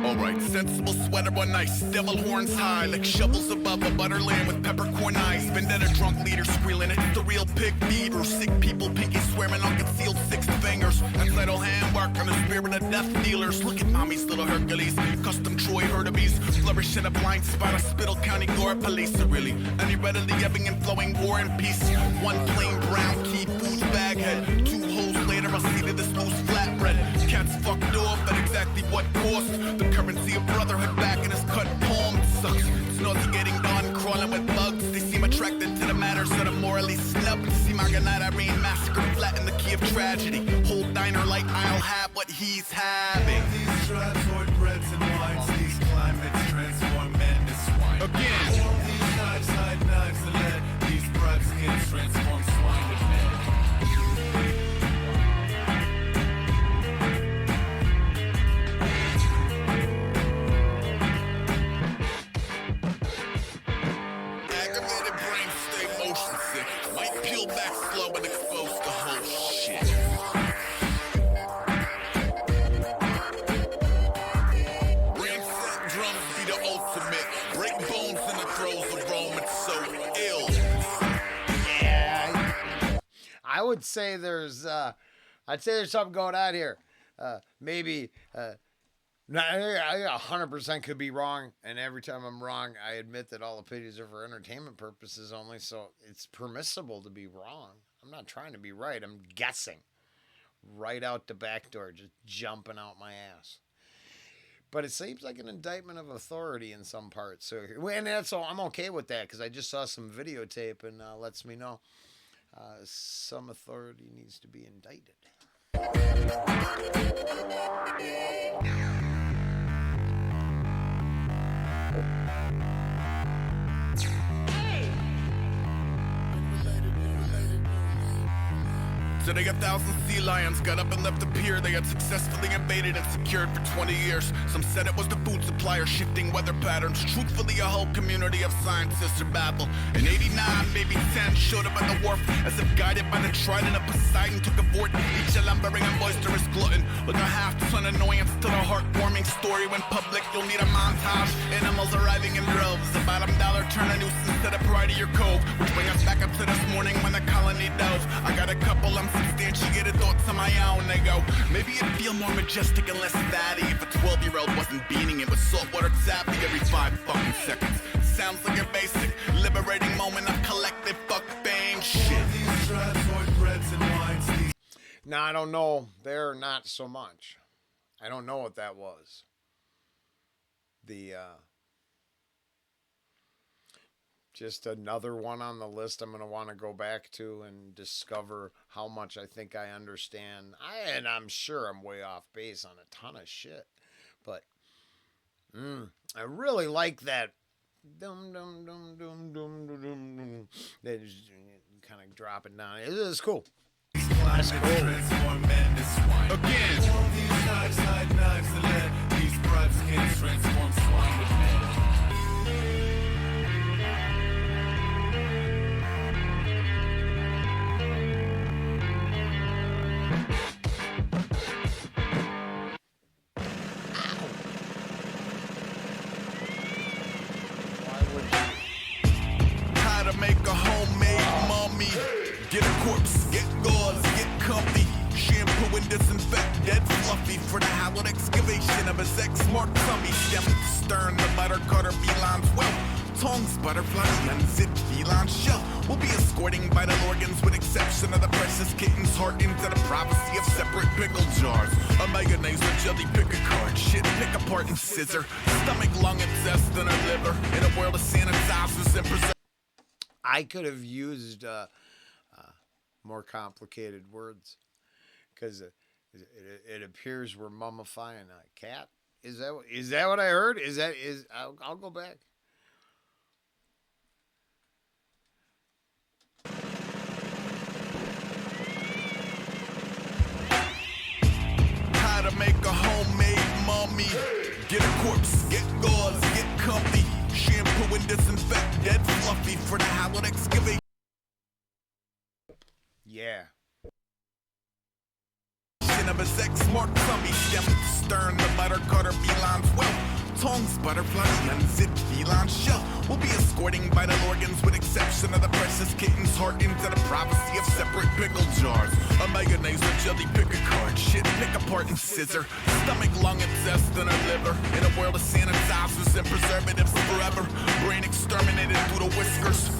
Alright, sensible sweater on ice, devil horns high, like shovels above a butterland with peppercorn eyes. Vendetta drunk leader squealing, it's the real pig fever. Sick people, pinky swearing on concealed 6 fingers. That's little handwork on the spirit of death dealers. Look at mommy's little Hercules, custom Troy Herdebees. Flourish in a blind spot of Spittle County Gore police. Are really any readily ebbing and flowing war and peace. One plain brown key food bag head, 2 holes later I see to this loose flatbread. Cats fucked off at exactly what cost. The currency of brotherhood back in his cut palm. It sucks, it's nauseating dawn crawling with bugs. They seem attracted to the matter, so they're morally snubbed. See Marganite Irene massacre flat in the key of tragedy. Whole diner like I'll have what he's having.
All these stratoid breads and wines, these climates transform men to swine.
Again.
All these side knives and lead, these broad skins transform swine to men.
Aggravated brain stay motion sick. Might peel back slow and expose the whole shit. Rancid drums be the ultimate. Break bones in the throes of Rome. It's so ill.
Yeah, I would say there's something going on here. Maybe no, I 100% could be wrong, and every time I'm wrong, I admit that all opinions are for entertainment purposes only, so it's permissible to be wrong. I'm not trying to be right. I'm guessing right out the back door, just jumping out my ass. But it seems like an indictment of authority in some parts. So, and that's all. I'm okay with that because I just saw some videotape and lets me know some authority needs to be indicted.
So they got 1,000 sea lions, got up and left the pier. They had successfully invaded and secured for 20 years. Some said it was the food supplier shifting weather patterns. Truthfully, a whole community of scientists are baffled. In 89, maybe 10 showed up at the wharf as if guided by the trident of Poseidon took a fort. Each a lumbering and boisterous glutton with a half-ton annoyance to the heartwarming story. When public, you'll need a montage. Animals arriving in droves. A bottom dollar turn a nuisance to the pride of your cove, which bring us back up to this morning when the colony dove. I got a couple unsubstantiated thoughts on my own. They go, maybe it'd feel more majestic and less fatty if a 12-year-old wasn't beating it with saltwater taffy every 5 fucking seconds. Sounds like a basic, liberating moment of collective
Now, I don't know. There, not so much. I don't know what that was. Just another one on the list I'm going to want to go back to and discover how much I think I understand. And I'm sure I'm way off base on a ton of shit. But I really like that. Dum dum dum dum dum dum dum. They just kind of drop it down. It is cool. That's cool.
Again. These bribes can transform swine with men. How to make a homemade mummy. Get a corpse, get gauze, get comfy. Shampoo and disinfect dead fluffy for the hallowed excavation of a sex-marked tummy. Stem stern, the butter cutter felines well. Tongues, butterflies, unzipped feline shell. We'll be escorting vital organs with exception of the precious kitten's heart into the privacy of separate pickle jars. A mayonnaise or jelly, pick a card. Shit, pick apart and scissor. Stomach, lung, intestine, or liver. In a world of sanitizers and preservatives.
I could have used more complicated words because it appears we're mummifying a cat. Is that what I heard? I'll go back.
How to make a homemade mummy. Get a corpse, get gauze, get comfy. Shampoo and disinfect dead fluffy for the hallowed excavation.
Yeah.
Of a sex-marked tummy. Stem stern, the butter cutter felines well. Tongues, butterflies, unzipped feline shell. We'll be escorting vital organs with exception of the precious kitten's heart into the privacy of separate pickle jars. A mayonnaise or jelly, pick a card. Shit, pick apart and scissor. Stomach, lung, intestine, or liver. In a world of sanitizers and preservatives forever. Brain exterminated through the whiskers.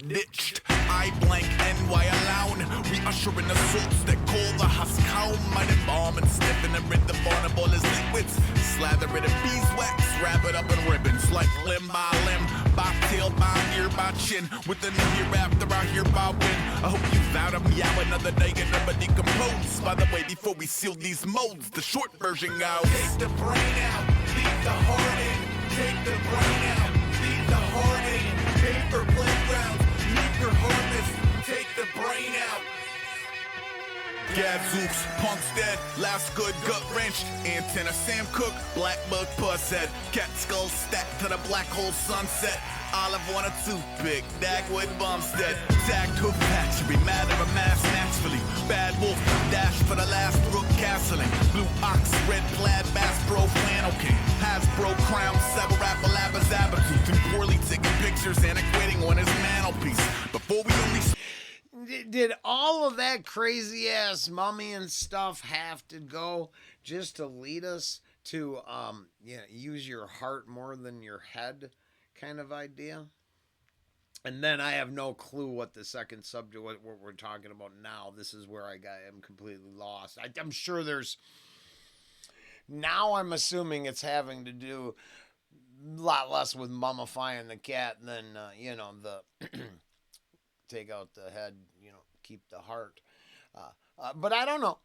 Ditched, eye blank, NY alone. We usher in the salts that call the husk home. Might embalm and stiffen and rid the vulnerable as liquids. Slather it in beeswax, wrap it up in ribbons. Like limb by limb, by tail, by ear, by chin. Within the hereafter, I hereby win. I hope you vow to me out another day and never decompose. By the way, before we seal these molds, the short version goes: take the brain out, leave the heart in. Take the brain out, leave the heart in. Paper playgrounds. Your harvest, take the brain out. Gadzooks, punk's dead, last good gut wrenched. Antenna Sam Cook, black bug puss head. Cat skull stacked to the black hole sunset. Olive on a toothpick, Dagwood Bumstead. Tagged hoof hatchery, matter of mass naturally. Bad wolf, dash for the last brook castling. Blue ox, red plaid, bass bro, flannel king. Hasbro crown, several rapper labas abattoirs. And poorly taking pictures and equating on his mantelpiece. Before we only...
Did all of that crazy ass mummy and stuff have to go just to lead us to use your heart more than your head kind of idea? And then I have no clue what the second subject, what we're talking about now. This is where I'm completely lost. I'm sure there's... Now I'm assuming it's having to do a lot less with mummifying the cat than, the... take out the head, keep the heart. But I don't know.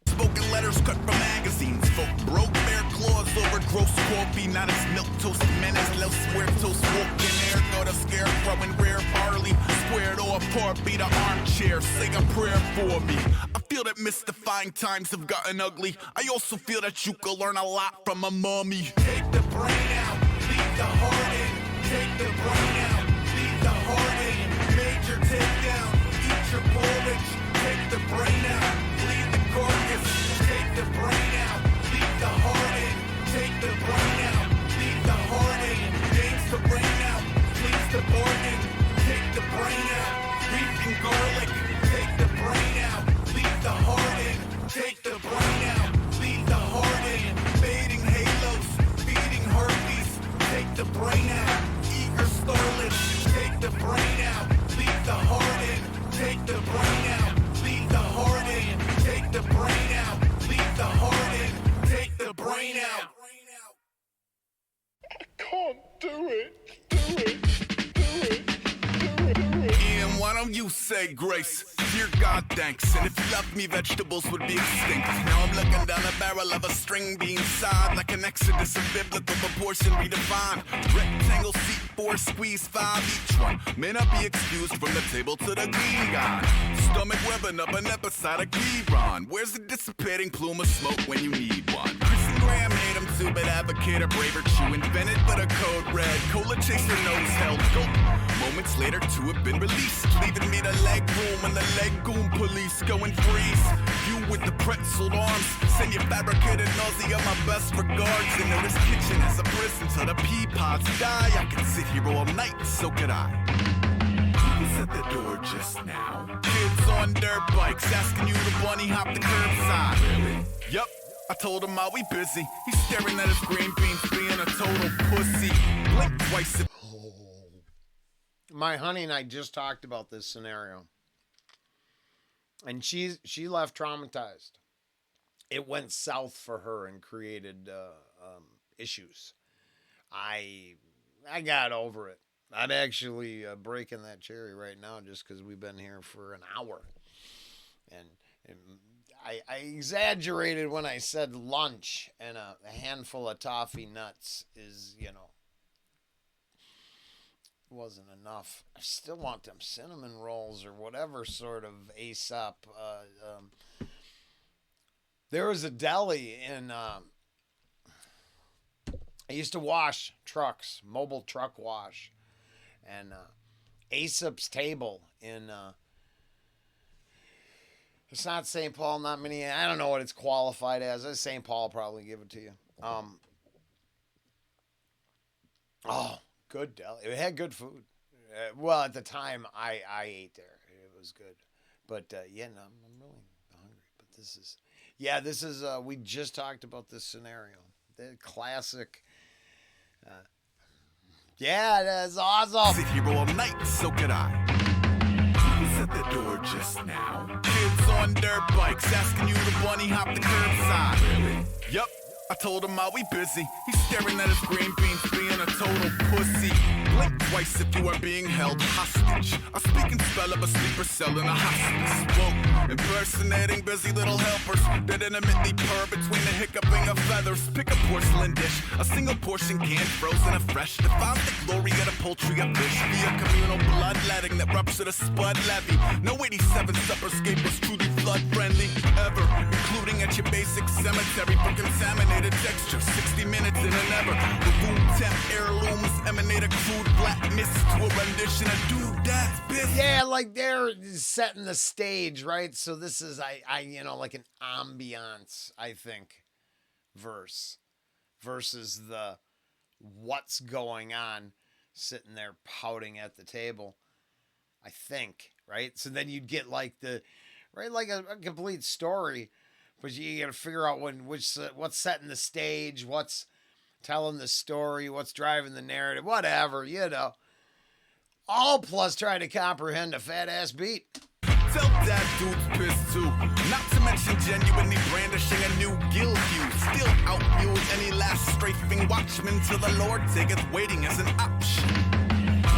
Spoken letters cut from magazines. Folk broke their claws over gross coffee. Not as milk toast menace. Los muertos walking air. Go to scarecrow and rare barley. Squared off par, beat an armchair. Say a prayer for me. I feel that mystifying times have gotten ugly. I also feel that you could learn a lot from a mummy. Take the brain out, leave the heart in. Take the brain out, leave the heart in. Major takedown, eat your porridge. Take the brain out, leave the carcass. Take the brain out, leave the heart in. Take the brain out, leave the heart in. Games the brain out, please the bargain. Take the brain out, beef and garlic. Take the brain out, leave the heart in. Take the brain out, leave the heart in. Fading halos, feeding herpes. Take the brain out, eager starlets. Take the brain out, leave the heart in. Take the brain out, leave the heart in. Take don't you say grace? Dear God, thanks. And if you loved me, vegetables would be extinct. Now I'm looking down the barrel of a string being side like an exodus of biblical proportion redefined. Rectangle seat 4, squeeze 5 each one. May not be excused from the table to the green guy. Stomach webbing up an episodic rerun. Where's the dissipating plume of smoke when you need one? Graham made him too, but advocate a braver chew. Invented but a code red. Cola chaser nose held go. Moments later, 2 have been released, leaving me the leg room and the legume police going freeze. You with the pretzeled arms, send your fabricated nausea my best regards. And there is kitchen as a prison till the pea pods die. I could sit here all night, so could I. Who was at the door just now? Kids on dirt bikes asking you to bunny hop the curbside. Really? Yup. I told him I'll be busy. He's staring at his green beans, being a total pussy. Blink twice.
My honey and I just talked about this scenario, and she left traumatized. It went south for her and created issues. I got over it. I'm actually breaking that cherry right now just because we've been here for an hour, and I exaggerated when I said lunch and a handful of toffee nuts is, wasn't enough. I still want them cinnamon rolls or whatever sort of Aesop. There was a deli in, I used to wash trucks, mobile truck wash, and Aesop's Table in, it's not St. Paul, not many. I don't know what it's qualified as. St. Paul probably give it to you. Good deli. It had good food. Well, at the time, I ate there. It was good. But, I'm really hungry. But this is, we just talked about this scenario. The classic. That's awesome.
Sit here all night, so could I. Who's at the door just now? Kids on dirt bikes asking you to bunny hop the curbside. Really? Yup. I told him I'll be busy. He's staring at his green beans, being a total pussy. Blink twice if you are being held hostage. I speak and spell of a sleeper cell in a hospice. Whoa, impersonating busy little helpers that intimately purr between the hiccuping of feathers. Pick a porcelain dish, a single portion canned, frozen afresh. Define the glory of the poultry of fish via communal bloodletting that ruptured a spud levy. No 87 supperscape was truly flood friendly ever, including at your basic cemetery for contaminated texture. 60 minutes in an ever. The room temp heirlooms emanate a crude black mist to a rendition of dude that's bitch.
Yeah, like they're setting the stage, right? So this is I like an ambiance, I think, versus the what's going on sitting there pouting at the table. I think, right? So then you'd get like a complete story. But you got to figure out what's setting the stage, what's telling the story, what's driving the narrative, whatever, all plus trying to comprehend a fat ass beat.
Tell that dude's pissed too. Not to mention genuinely brandishing a new guild hue. Still outmewed any last strafing watchman till the Lord taketh waiting as an option.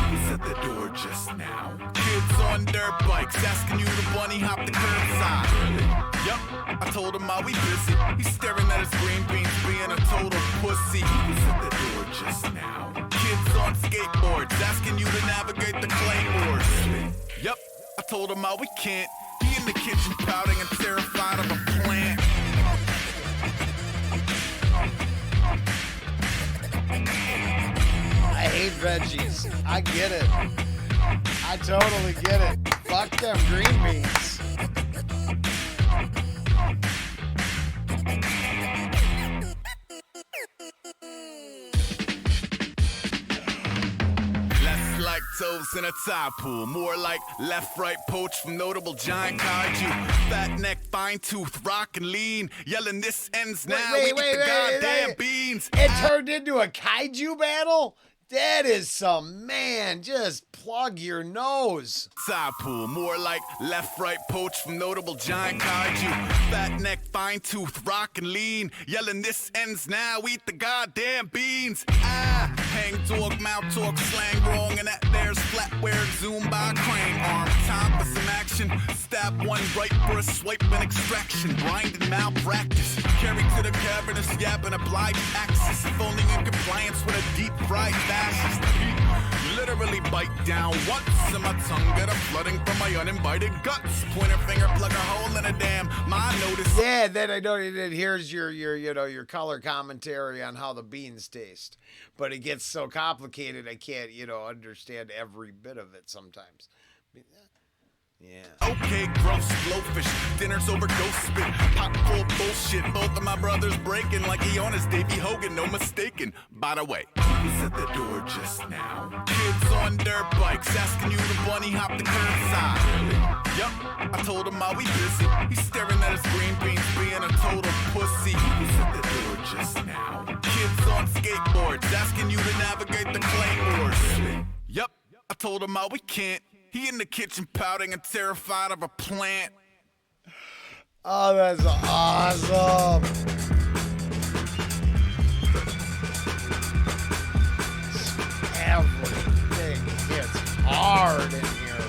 Who's at the door just now? Kids on dirt bikes asking you to bunny hop the curbside. Really? Yup, I told him I'll be busy. He's staring at his green beans, being a total pussy. Who's at the door just now? Kids on skateboards asking you to navigate the claymores. Really? Yup, I told him we can't. He in the kitchen pouting and terrified of a plant.
I hate veggies. I get it. I totally get it. Fuck them green beans.
Lactose in a tide pool, more like left-right poach from notable giant kaiju. Fat neck, fine tooth, rock and lean, yelling this ends now.
Wait,
we get the goddamn beans.
It turned into a kaiju battle? That is some, man, just plug your nose.
Side pool, more like left-right poach from notable giant kaiju. Fat neck, fine tooth, rock and lean, yelling this ends now, eat the goddamn beans. Hang dog, mouth talk, slang wrong, and that there's flatware, zoom by crane arm. Time action. Stab one right for a swipe and extraction. Grind and malpractice. Carried to the cavernous yap and applied axis. If only in compliance with a deep fried fascist. Literally bite down once, and my tongue get a flooding from my uninvited guts. Pointer finger, plug a hole in a dam. My notice.
Yeah, then I know that here's your color commentary on how the beans taste. But it gets so complicated I can't, understand every bit of it sometimes. Yeah.
Okay, gross, blowfish. Dinner's over, ghost spit. Pop full bullshit. Both of my brothers breaking like he on his Davey Hogan, no mistaken. By the way, who's at the door just now? Kids on dirt bikes asking you to bunny hop the curbside. Yup, I told him I'll be busy. He's staring at his green beans being a total pussy. Who's at the door just now? Kids on skateboards asking you to navigate the claymores. Yup, I told him we can't. He in the kitchen pouting and terrified of a plant.
Oh, that's awesome. Everything hits hard in here.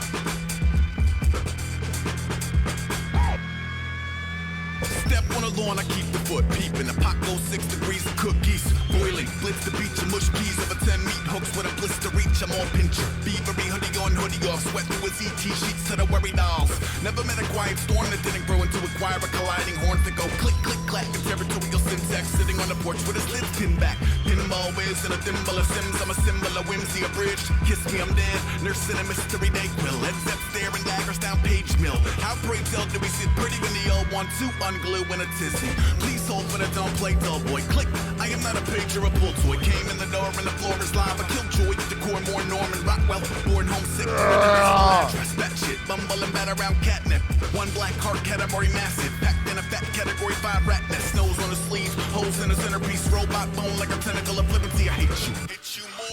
Step on the lawn, I keep the foot peeping. The pot goes 6 degrees of cookies. Boiling, blitz the beach and mush keys over 10 meat hooks with a blister reach. I'm on pincher. Beavery, hoodie on, hoodie off. Sweat through his ET sheets to the worry dolls. Never met a quiet storm that didn't grow into a choir of colliding horns that go click, click, clack. A territorial syntax sitting on the porch with his lids pinned back. Pinball waves and a thimble of Sims. I'm a symbol of whimsy abridged. Kiss me, I'm dead. Nursing a mystery dayquil. Heads up, staring daggers down page mill. How pray tell do we sit pretty when the old want to unglue in a tizzy? Please hold for the don't play dull boy. Click. I am not a page or a pull toy. Came in the door and the floor is live. I killed Joy, decor more Norman Rockwell. Born homesick. Dress that shit. Bumble and bat around catnip. One black heart category massive. Packed in a fat category 5 rat nest. Nose on the sleeve. Holes in the centerpiece. Robot bone like a tentacle of flippancy. I hate you.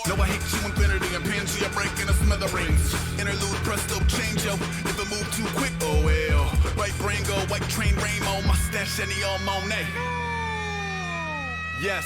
No, I hate you, infinity and Pangea breaking a smithereens. Interlude, presto, change, yo. If it move too quick, oh well. Right brain go, white train, rainbow, mustache, and the all Monet. Yes.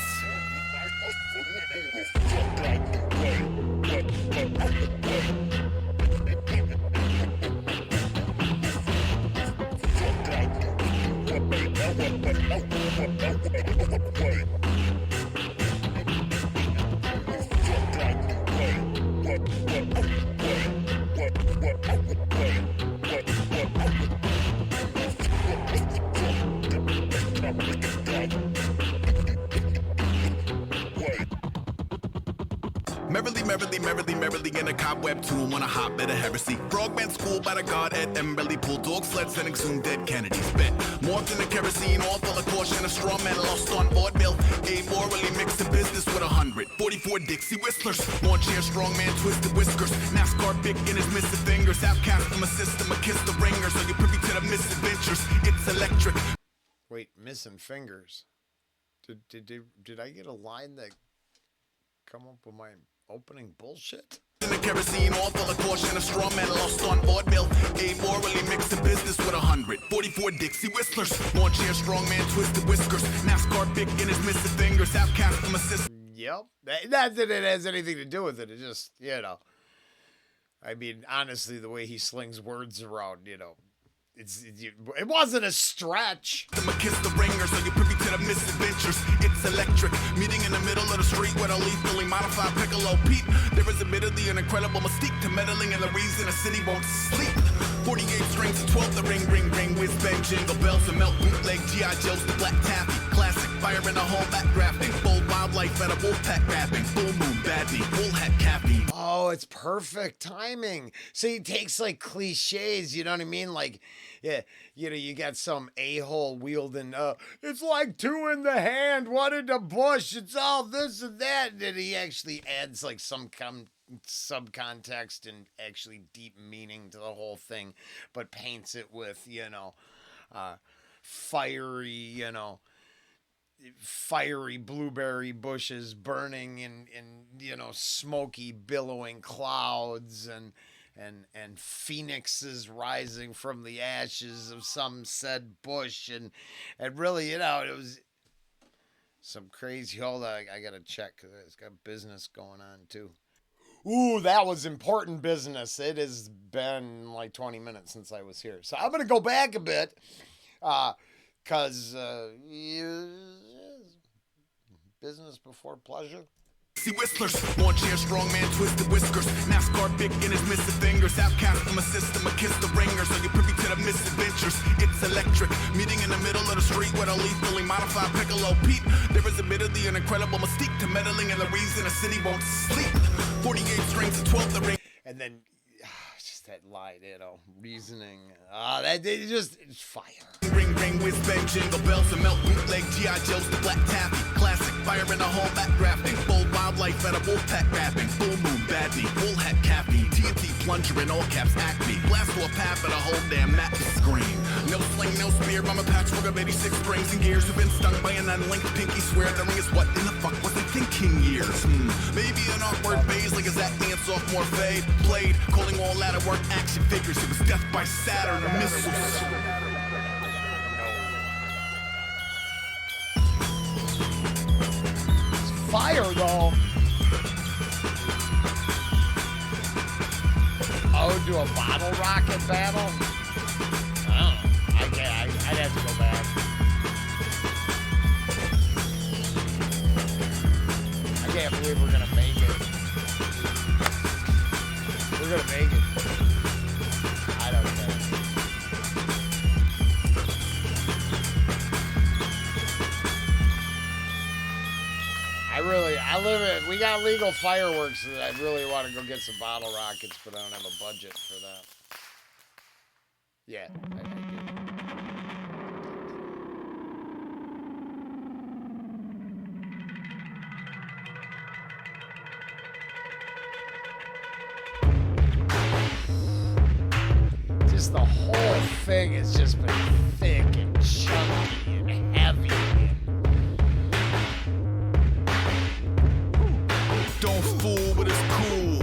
Merrily in a cobweb tool on a hotbed of heresy. Frogman school by the god at Emberley. Pull dog sleds and exhumed dead Kennedys. Bet more than the kerosene, all full of caution. A straw man lost on vaudeville. A morally mixed the business with 144 Dixie whistlers. Lawn chair, strongman, twisted whiskers. NASCAR pick in his missing fingers. Outcast from a system, a kiss the ringers. Are you privy to the misadventures? It's electric.
Wait, missing fingers. Did I get a line that come up with my opening bullshit?
In the kerosene, all full of caution. A straw man lost on vaudeville. A morally mixed the business with 144 Dixie whistlers. Lawn chair, strongman, twisted whiskers. NASCAR pick in his missing fingers. Outcast from a system.
Yep. Not that it has anything to do with it. It just, I mean, honestly, the way he slings words around, it wasn't a stretch.
I'm a kiss the ringers, are you privy to the misadventures? It's electric, meeting in the middle of the street with a lethally modified Piccolo Pete. There is admittedly an incredible mystique to meddling and the reason a city won't sleep. 48 strings and 12 the ring, ring, ring, whiz bang, jingle bells and melt bootleg G.I. Joe's the black taffy. Classic, fire in the hall back grafting. Bold wildlife at a wolf pack rapping. Full moon, badly, bull hat caffeine.
Oh, it's perfect timing. So he takes like cliches, you know what I mean? Like, yeah, you got some a-hole wielding, it's like 2 in the hand, 1 in the bush, it's all this and that. And then he actually adds like some subcontext and actually deep meaning to the whole thing, but paints it with, fiery blueberry bushes burning in smoky billowing clouds and phoenixes rising from the ashes of some said bush and really it was some crazy. Hold on, I gotta check because it's got business going on too. Ooh, that was important business. It has been like 20 minutes since I was here. So I'm going to go back a bit because business before pleasure.
See whistlers, lawn chair, strongman, twisted whiskers. NASCAR big in his missing fingers. Outcast from a system, a kiss the ringers. Are you privy to the misadventures? It's electric. Meeting in the middle of the street with a lethally modified Piccolo Pete. There is admittedly an incredible mystique to meddling and the reason a city won't sleep. 48 strings and 12 the ring.
And then just that line, reasoning. It's fire.
Ring, ring, whiz, bang, jingle bells, and melt bootleg G.I. Joe's the black taffy. Classic, fire in the hall, back drafting. Bold wildlife at a wolf pack rapping. Full moon, baddie, bull hat, cappy. TNT plunger in all caps, acme. Blast to a path at a whole damn map to scream. No sling, no spear, I'm a patchwork of 86 springs and gears. Who've been stung by an unlinked pinky swear. The ring is what in the fuck was I thinking years? Maybe an awkward phase like a Zach Man sophomore fade. Played, calling all out of work action figures. It was death by Saturn or missiles.
Fire though. Oh, do a bottle rocket battle? I don't know. I'd have to go back. I can't believe we're gonna make it. We're gonna make it. I don't care. We got legal fireworks that I really want to go get some bottle rockets, but I don't have a budget for that. Yeah, I do. Just the whole thing has just been thick and chunky and heavy.
Don't fool with his cool.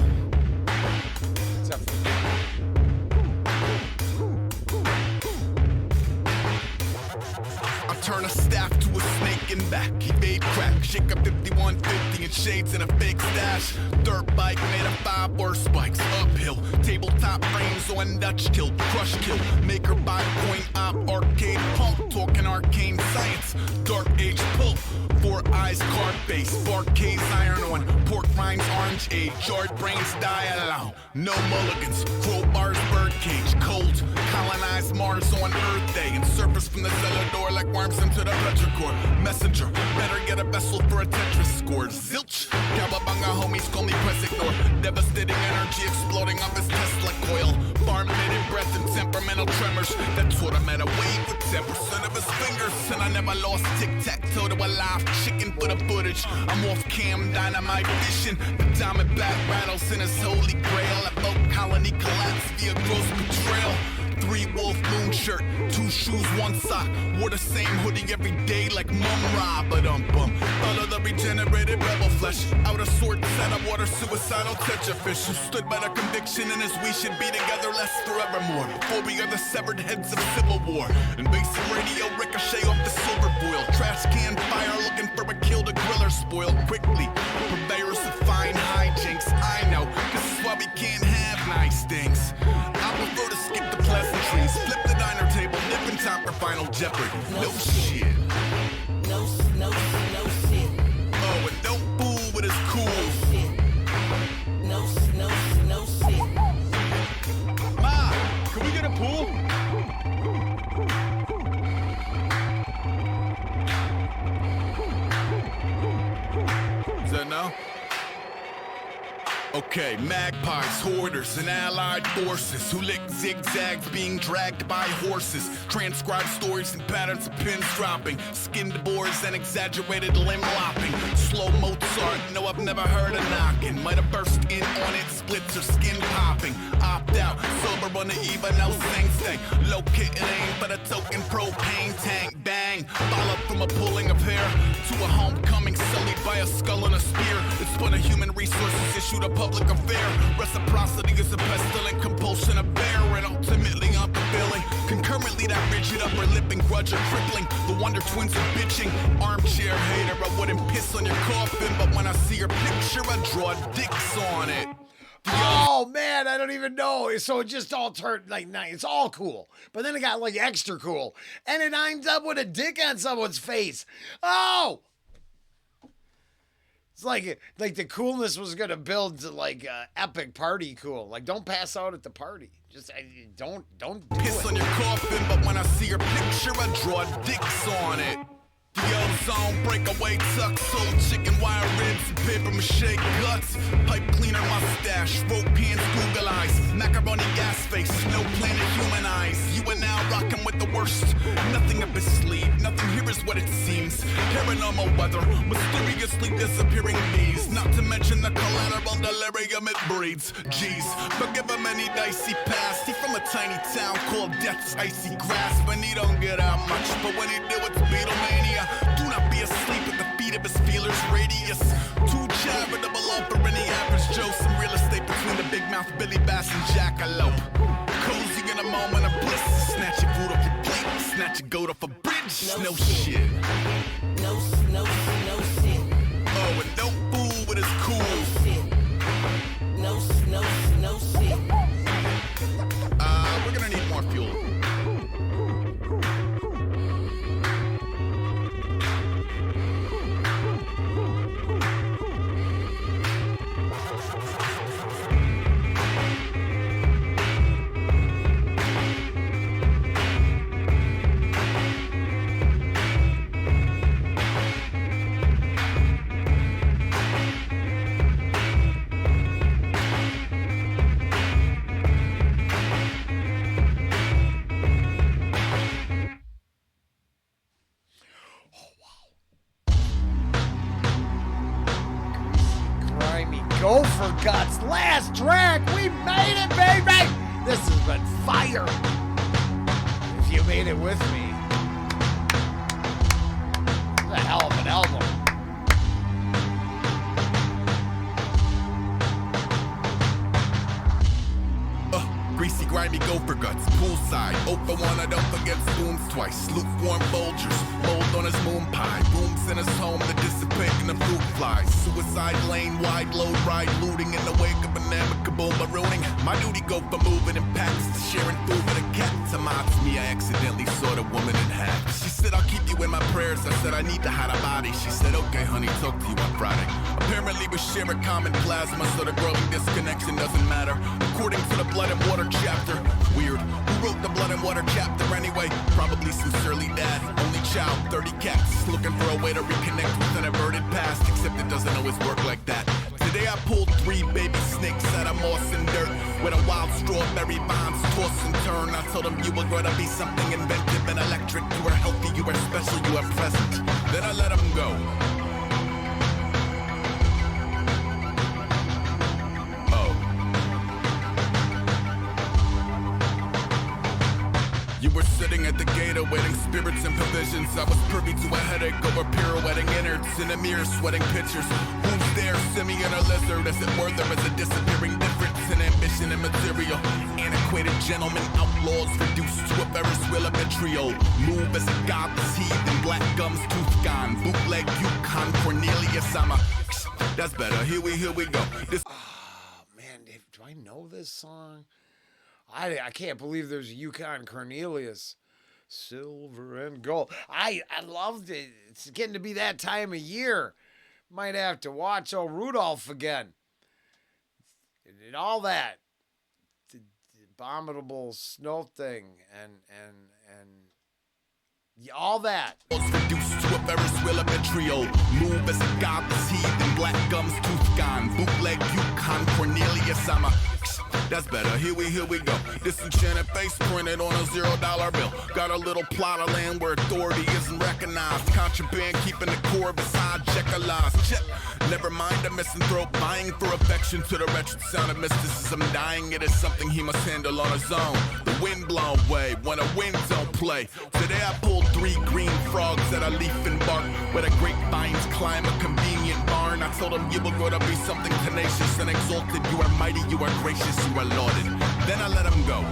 I turn a staff to a snake and back. He made crack. Shake up 5150 and shades in a fake stash. Dirt bike made of 5 bar spikes. Uphill. Tabletop frames on Dutch tilt. Crush kill. Maker by point op. Arcade pump. Talking arcane science. Dark age pulp. 4 eyes, card base, Barcades iron on, pork rinds, orange age, jarred brains die alone. No mulligans, crowbars, birdcage, cold, colonize Mars on Earth Day, and surface from the cellar door like worms into the petrichor. Messenger, better get a vessel for a Tetris score. Zilch, Cowabunga homies call me press ignore. Devastating energy exploding off his Tesla coil. Farm-knitted breath and temperamental tremors. That's what I met a wave with 10% of his fingers, and I never lost tic-tac-toe to a live chicken for the footage. I'm off cam, dynamite fishing. The diamondback rattles in his holy grail. A boat colony collapse via gross betrayal. 3 wolf moon shirt, 2 shoes, 1 sock. Wore the same hoodie every day like Mum Ra, but follow the regenerated rebel flesh. Out of sort, set up water, suicidal tetrafish. Who stood by the conviction in his we should be together less forevermore. Before we are the severed heads of civil war. And basic radio ricochet off the silver foil. Trash can fire looking for a kill to grill or spoil quickly. Purveyors of fine hijinks, I know. This is why we can't have nice things. I prefer to skip the pleasantries. Flip the diner table, nip and top for Final Jeopardy. No shit.
No shit.
Oh, and don't fool with his cool.
No shit.
Ma, can we get a pool? Is that no? Okay, magpies, hoarders, and allied forces who lick zigzags being dragged by horses. Transcribe stories and patterns of pins dropping. Skinned boars and exaggerated limb lopping. Slow Mozart, no, I've never heard a knocking. Might have burst in on it, splits or skin popping. Opt out, sober on the eve of no sing. Locate and aim for the token propane tank. Bang, follow from a pulling of hair to a homecoming sullied by a skull and a spear. It's when a human resources issued a public affair. Reciprocity is a pestilent compulsion of bear and ultimately unfulfilling. Concurrently that rigid upper lip and grudge are crippling. The Wonder Twins are bitching. Armchair hater, I wouldn't piss on your coffin, but when I see your picture I draw dicks on it.
Oh man, I don't even know. So it just all turned like nice. It's all cool, but then it got like extra cool, and it ends up with a dick on someone's face. Oh, it's like the coolness was gonna build to like epic party cool. Like don't pass out at the party. Just don't do
Piss
it.
on your coffin, but when I see your picture, I draw dicks on it. The ozone, breakaway tuck, soul chicken, wire ribs, paper mache guts, pipe cleaner mustache, rope hands, Google eyes, macaroni gas face, no planet human eyes. You are now rocking with the worst. Nothing up his sleeve, nothing here is what it seems. Paranormal weather, mysteriously disappearing bees. Not to mention the collateral delirium it breeds. Jeez, forgive him any dicey past. He from a tiny town called Death's Icy Grasp, and he don't get out much, but when he do, it's Beatlemania. Do not be asleep at the feet of his feelers radius. Too charitable for any average Joe. Some real estate between the big mouth Billy Bass and Jackalope. Cozy in a moment of bliss. Snatch your food off your plate. Snatch your goat off a bridge. No shit.
No shit.
Oh, and don't fool with his cool.
No shit. No shit.
We're gonna need more fuel.
Gopher Guts, last track. We made it, baby. This has been fire. If you made it with me, it's a hell of an album.
Greasy, grimy gopher guts, poolside, open one, I don't forget spoons twice. Lukewarm Folgers, mold on his moon pie. Rooms in his home that dissipate in the fruit flies. Suicide lane, wide load ride, looting in the wake of an amicable marooning. My duty go for moving in packs to sharing food with a cat. To mods me, I accidentally saw the woman in half. She said, I'll keep you in my prayers. I said, I need to hide a body. She said, okay, honey, talk to you on Friday. Apparently we share a common plasma, so the growing disconnection doesn't matter. According to the blood and water chapter. Weird. Who wrote the blood and water chapter anyway? Probably sincerely dad. Only child, 30 cats. Looking for a way to reconnect with an averted past. Except it doesn't always work like that. Today I pulled 3 baby snakes out of moss and dirt. With a wild strawberry bombs toss and turn. I told them you were gonna be something inventive and electric. You were healthy, you were special, you were present. Then I let them go. You were sitting at the gate awaiting spirits and provisions. I was privy to a headache over pirouetting innards. In a mirror sweating pictures. Who's there, simian or lizard? As it were, there is a disappearing difference in ambition and material. Antiquated gentlemen, outlaws reduced to a Ferris wheel of vitriol. Move as a godless heathen, black gums, tooth gone. Bootleg Yukon, Cornelius, I'm a... That's better, here we go. This...
Oh, man, do I know this song? I can't believe there's a Yukon Cornelius. Silver and gold. I loved it. It's getting to be that time of year. Might have to watch old Rudolph again. And all that. The abominable snow thing and all that.
Reduced to a Ferris wheel of vitriol. Move as a godless heathen, black gums, tooth gone. Bootleg Yukon, Cornelius, I'm a... That's better, here we go. Disenchanted face printed on a $0 bill. Got a little plot of land where authority isn't recognized. Contraband keeping the core beside checker lies. Check. Never mind a misanthrope vying for affection to the wretched sound of mysticism. Dying, it is something he must handle on his own. The wind blown way when a wind don't play. Today I pulled 3 green frogs at a leaf and bark. Where the grapevines climb a convenient barn. I told him you were gonna be something tenacious and exalted. You are mighty, you are gracious, you are lauded. Then I let him go.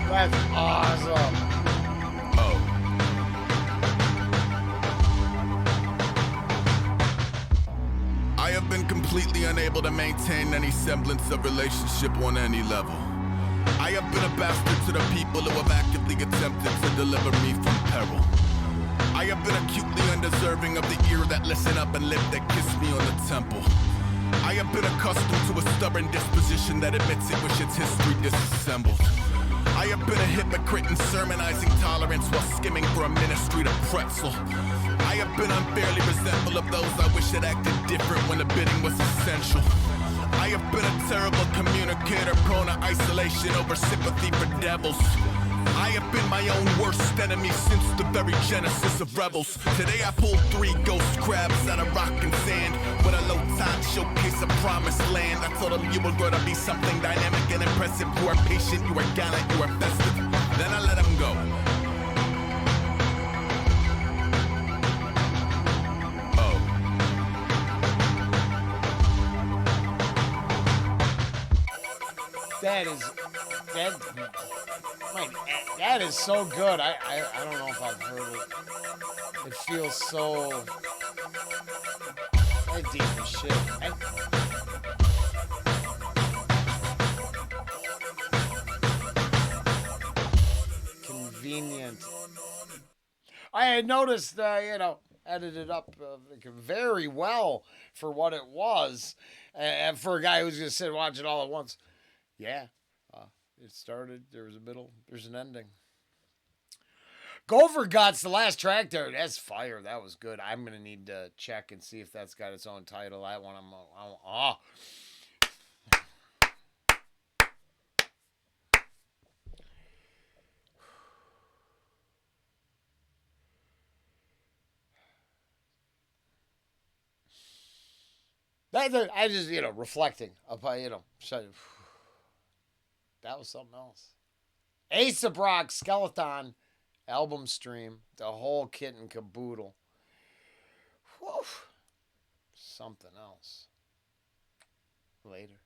That's awesome.
Oh. I have been completely completely unable to maintain any semblance of relationship on any level. I have been a bastard to the people who have actively attempted to deliver me from peril. I have been acutely undeserving of the ear that listen up and lip that kiss me on the temple. I have been accustomed to a stubborn disposition that admits it wish its history disassembled. I have been a hypocrite in sermonizing tolerance while skimming for a ministry to pretzel. I have been unfairly resentful of those I wish had acted different when the bidding was essential. I have been a terrible communicator, prone to isolation over sympathy for devils. I have been my own worst enemy since the very genesis of rebels. Today I pulled 3 ghost crabs out of rock and sand with a low tide showcase of promised land. I told them you were going to be something dynamic and impressive. You are patient, you are gallant, you are festive. Then I let them go.
That is so good. I don't know if I've heard it. It feels so deep as shit. Convenient. I had noticed, edited up very well for what it was, and for a guy who's gonna sit and watch it all at once. Yeah. It started, there was a middle, there's an ending. Gopher Guts, the last track there, that's fire. That was good. I'm going to need to check and see if that's got its own title. That one, I just, reflecting upon, that was something else. Aesop Rock, Skelethon, album stream, the whole kit and caboodle. Whew. Something else. Later.